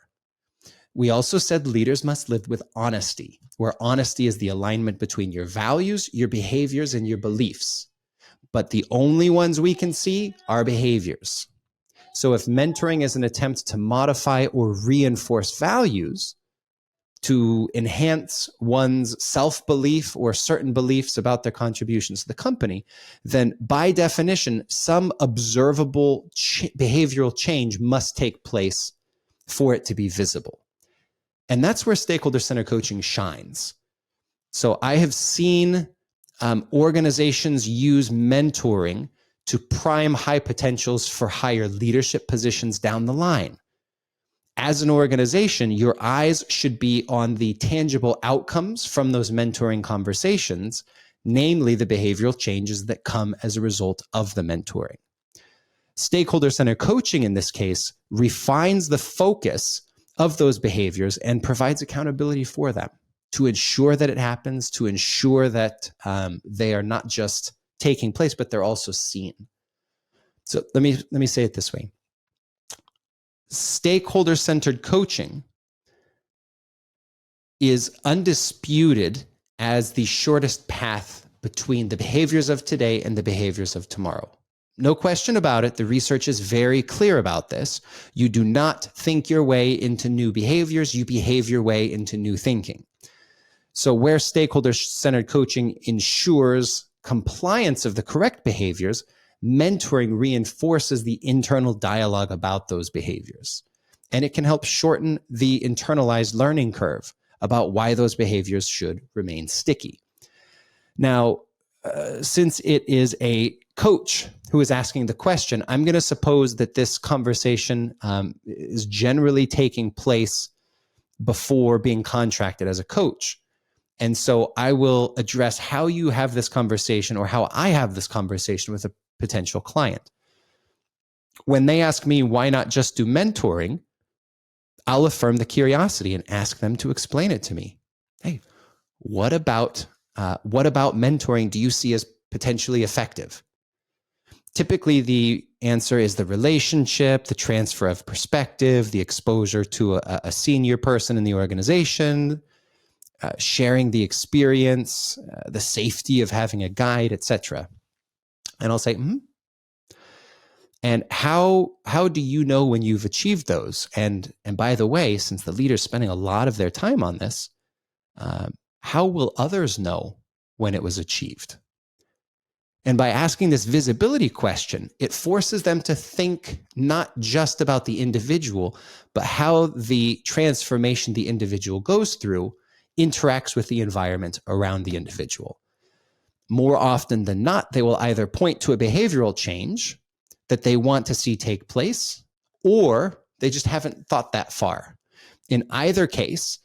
we also said leaders must live with honesty, where honesty is the alignment between your values, your behaviors, and your beliefs. But the only ones we can see are behaviors. So if mentoring is an attempt to modify or reinforce values to enhance one's self-belief or certain beliefs about their contributions to the company, then by definition, some observable behavioral change must take place for it to be visible. And that's where stakeholder-centered coaching shines. So I have seen organizations use mentoring to prime high potentials for higher leadership positions down the line. As an organization, your eyes should be on the tangible outcomes from those mentoring conversations, namely the behavioral changes that come as a result of the mentoring. Stakeholder-centered coaching, in this case, refines the focus of those behaviors and provides accountability for them, to ensure that it happens, to ensure that they are not just taking place, but they're also seen. So let me say it this way. Stakeholder-centered coaching is undisputed as the shortest path between the behaviors of today and the behaviors of tomorrow. No question about it. The research is very clear about this. You do not think your way into new behaviors. You behave your way into new thinking. So where stakeholder-centered coaching ensures compliance of the correct behaviors, mentoring reinforces the internal dialogue about those behaviors. And it can help shorten the internalized learning curve about why those behaviors should remain sticky. Now, since it is a coach who is asking the question, I'm going to suppose that this conversation is generally taking place before being contracted as a coach. And so I will address how you have this conversation, or how I have this conversation with a potential client. When they ask me, why not just do mentoring? I'll affirm the curiosity and ask them to explain it to me. Hey, what about mentoring do you see as potentially effective? Typically, the answer is the relationship, the transfer of perspective, the exposure to a senior person in the organization, sharing the experience, the safety of having a guide, etc. And I'll say, And how do you know when you've achieved those? And by the way, since the leader's spending a lot of their time on this, how will others know when it was achieved? And by asking this visibility question, it forces them to think not just about the individual, but how the transformation the individual goes through interacts with the environment around the individual. more often than not, they will either point to a behavioral change that they want to see take place, or they just haven't thought that far. In either case,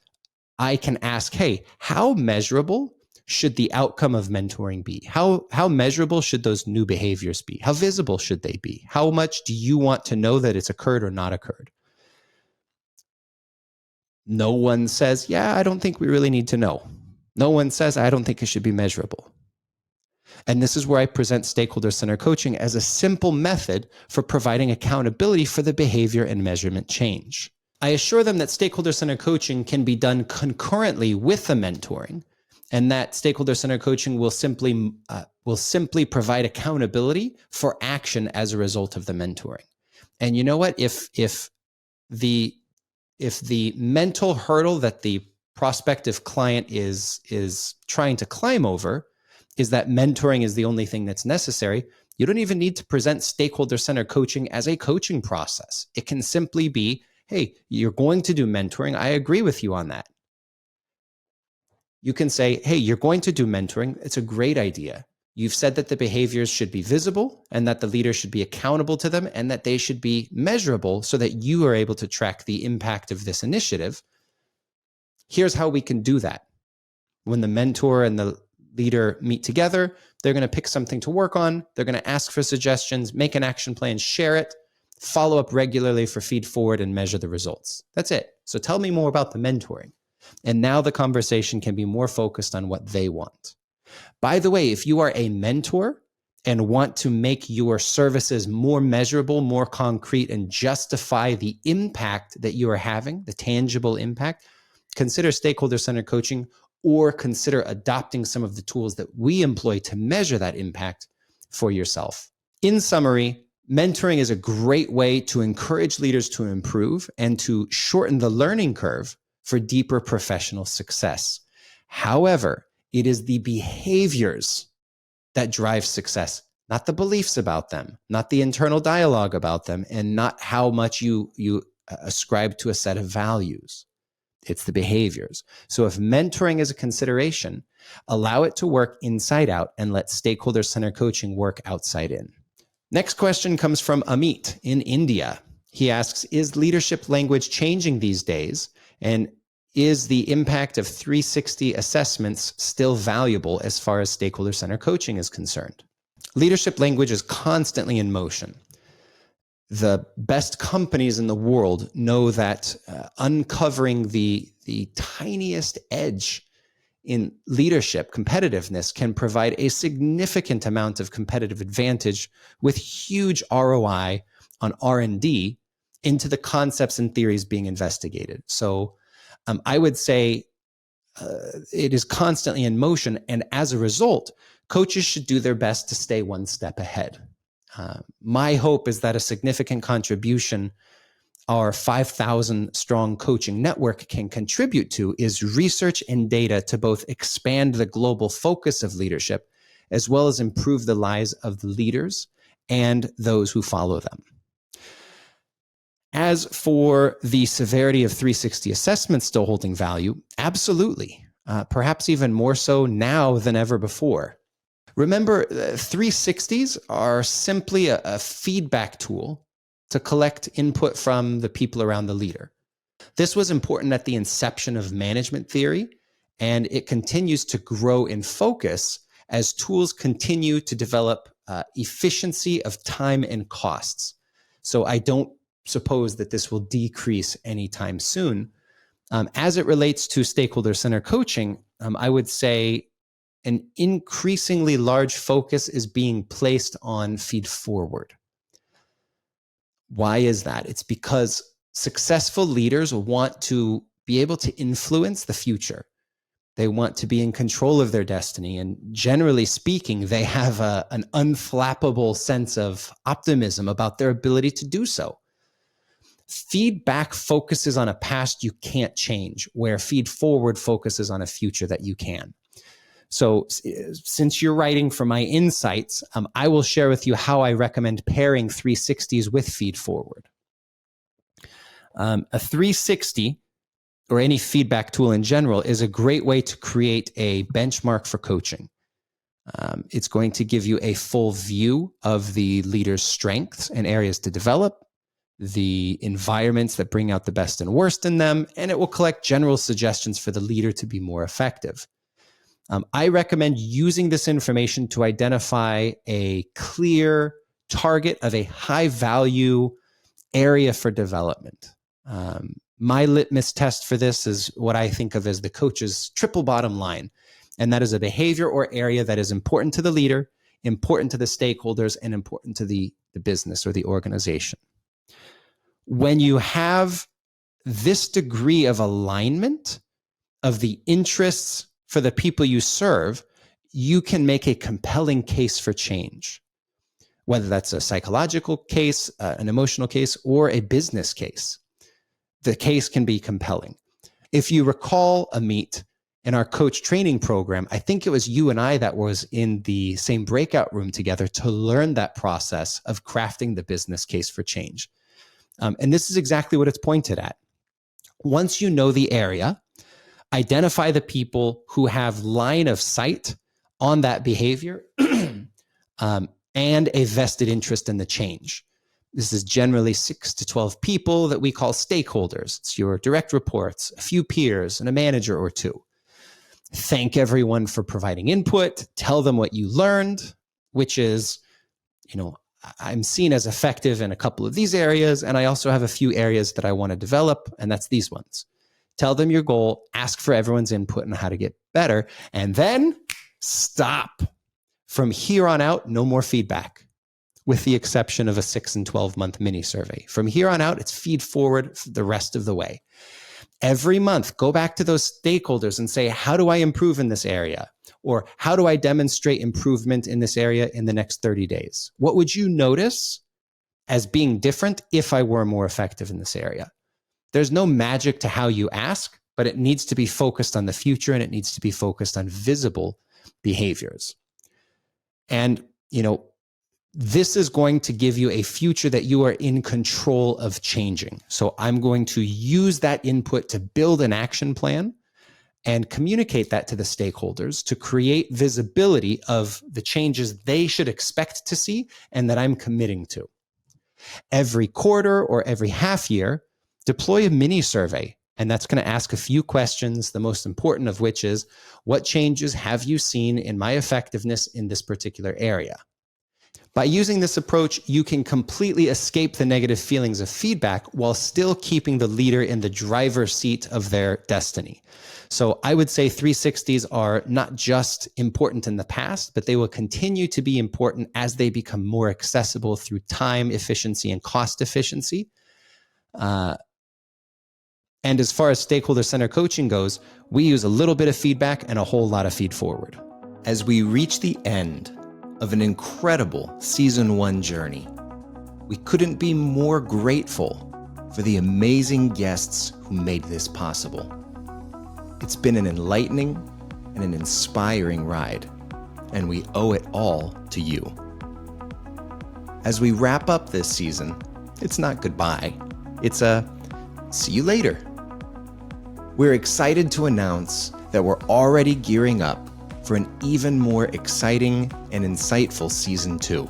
I can ask, hey, how measurable should the outcome of mentoring be? How measurable should those new behaviors be? How visible should they be? How much do you want to know that it's occurred or not occurred? No one says, yeah, I don't think we really need to know. No one says, I don't think it should be measurable. And this is where I present stakeholder-centered coaching as a simple method for providing accountability for the behavior and measurement change. I assure them that stakeholder-centered coaching can be done concurrently with the mentoring, and that stakeholder-centered coaching will simply provide accountability for action as a result of the mentoring. And you know what? If the mental hurdle that the prospective client is trying to climb over is that mentoring is the only thing that's necessary, you don't even need to present stakeholder-centered coaching as a coaching process. It can simply be, hey, you're going to do mentoring. I agree with you on that. You can say, hey, you're going to do mentoring. It's a great idea. You've said that the behaviors should be visible and that the leader should be accountable to them and that they should be measurable so that you are able to track the impact of this initiative. Here's how we can do that. When the mentor and the leader meet together, they're going to pick something to work on. They're going to ask for suggestions, make an action plan, share it, follow up regularly for feed forward, and measure the results. That's it. So tell me more about the mentoring. And now the conversation can be more focused on what they want. By the way, if you are a mentor and want to make your services more measurable, more concrete, and justify the impact that you are having, the tangible impact, consider stakeholder-centered coaching, or consider adopting some of the tools that we employ to measure that impact for yourself. In summary, mentoring is a great way to encourage leaders to improve and to shorten the learning curve for deeper professional success. However, it is the behaviors that drive success, not the beliefs about them, not the internal dialogue about them, and not how much you ascribe to a set of values. It's the behaviors. So if mentoring is a consideration, allow it to work inside out and let stakeholder-centered coaching work outside in. Next question comes from Amit in India. He asks, is leadership language changing these days? And is the impact of 360 assessments still valuable as far as stakeholder-centered coaching is concerned? Leadership language is constantly in motion. The best companies in the world know that uncovering the tiniest edge in leadership competitiveness can provide a significant amount of competitive advantage with huge ROI on R&D into the concepts and theories being investigated. So I would say it is constantly in motion, and as a result, coaches should do their best to stay one step ahead. My hope is that a significant contribution our 5,000 strong coaching network can contribute to is research and data to both expand the global focus of leadership, as well as improve the lives of the leaders and those who follow them. As for the severity of 360 assessments still holding value, absolutely, perhaps even more so now than ever before. Remember, 360s are simply a feedback tool to collect input from the people around the leader. This was important at the inception of management theory, and it continues to grow in focus as tools continue to develop efficiency of time and costs. So I don't suppose that this will decrease anytime soon. As it relates to stakeholder-centered coaching, I would say an increasingly large focus is being placed on feed forward. Why is that? It's because successful leaders want to be able to influence the future. They want to be in control of their destiny. And generally speaking, they have an unflappable sense of optimism about their ability to do so. Feedback focuses on a past you can't change, where feed forward focuses on a future that you can. So since you're writing for my insights, I will share with you how I recommend pairing 360s with feed forward. A 360 or any feedback tool in general is a great way to create a benchmark for coaching. It's going to give you a full view of the leader's strengths and areas to develop, the environments that bring out the best and worst in them, and it will collect general suggestions for the leader to be more effective. I recommend using this information to identify a clear target of a high value area for development. My litmus test for this is what I think of as the coach's triple bottom line. And that is a behavior or area that is important to the leader, important to the stakeholders, and important to the business or the organization. When you have this degree of alignment of the interests for the people you serve, you can make a compelling case for change, whether that's a psychological case, an emotional case, or a business case. The case can be compelling. If you recall, Amit, in our coach training program, I think it was you and I that was in the same breakout room together to learn that process of crafting the business case for change. And this is exactly what it's pointed at. Once you know the area, identify the people who have line of sight on that behavior and a vested interest in the change. This is generally 6 to 12 people that we call stakeholders. It's your direct reports, a few peers, and a manager or two. Thank everyone for providing input. Tell them what you learned, which is, I'm seen as effective in a couple of these areas, and I also have a few areas that I want to develop, and that's these ones. Tell them your goal, ask for everyone's input on how to get better, and then stop. From here on out, no more feedback, with the exception of a 6 and 12-month mini survey. From here on out, it's feed forward the rest of the way. Every month, go back to those stakeholders and say, how do I improve in this area? Or how do I demonstrate improvement in this area in the next 30 days? What would you notice as being different if I were more effective in this area? There's no magic to how you ask, but it needs to be focused on the future and it needs to be focused on visible behaviors. And, this is going to give you a future that you are in control of changing. So I'm going to use that input to build an action plan and communicate that to the stakeholders to create visibility of the changes they should expect to see and that I'm committing to. Every quarter or every half year, deploy a mini survey, and that's going to ask a few questions, the most important of which is, what changes have you seen in my effectiveness in this particular area? By using this approach, you can completely escape the negative feelings of feedback while still keeping the leader in the driver's seat of their destiny. So I would say 360s are not just important in the past, but they will continue to be important as they become more accessible through time efficiency and cost efficiency. And as far as stakeholder-centered coaching goes, we use a little bit of feedback and a whole lot of feed forward. As we reach the end of an incredible Season 1 journey, we couldn't be more grateful for the amazing guests who made this possible. It's been an enlightening and an inspiring ride, and we owe it all to you. As we wrap up this season, it's not goodbye, it's a see you later. We're excited to announce that we're already gearing up for an even more exciting and insightful Season 2.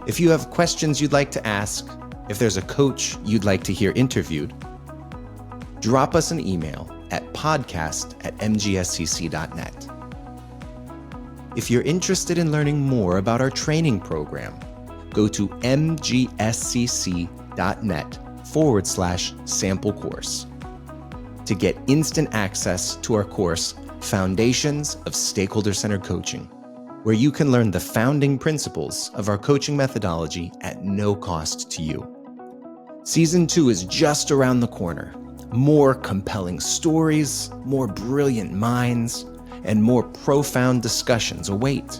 If you have questions you'd like to ask, if there's a coach you'd like to hear interviewed, drop us an email at podcast@mgscc.net. If you're interested in learning more about our training program, go to mgscc.net/sample course to get instant access to our course, Foundations of Stakeholder-Centered Coaching, where you can learn the founding principles of our coaching methodology at no cost to you. Season 2 is just around the corner. More compelling stories, more brilliant minds, and more profound discussions await.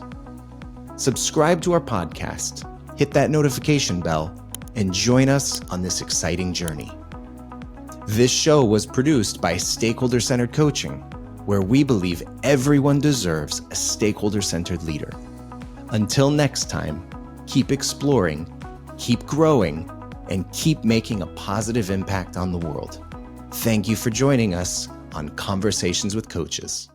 Subscribe to our podcast, hit that notification bell, and join us on this exciting journey. This show was produced by Stakeholder-Centered Coaching, where we believe everyone deserves a stakeholder-centered leader. Until next time, keep exploring, keep growing, and keep making a positive impact on the world. Thank you for joining us on Conversations with Coaches.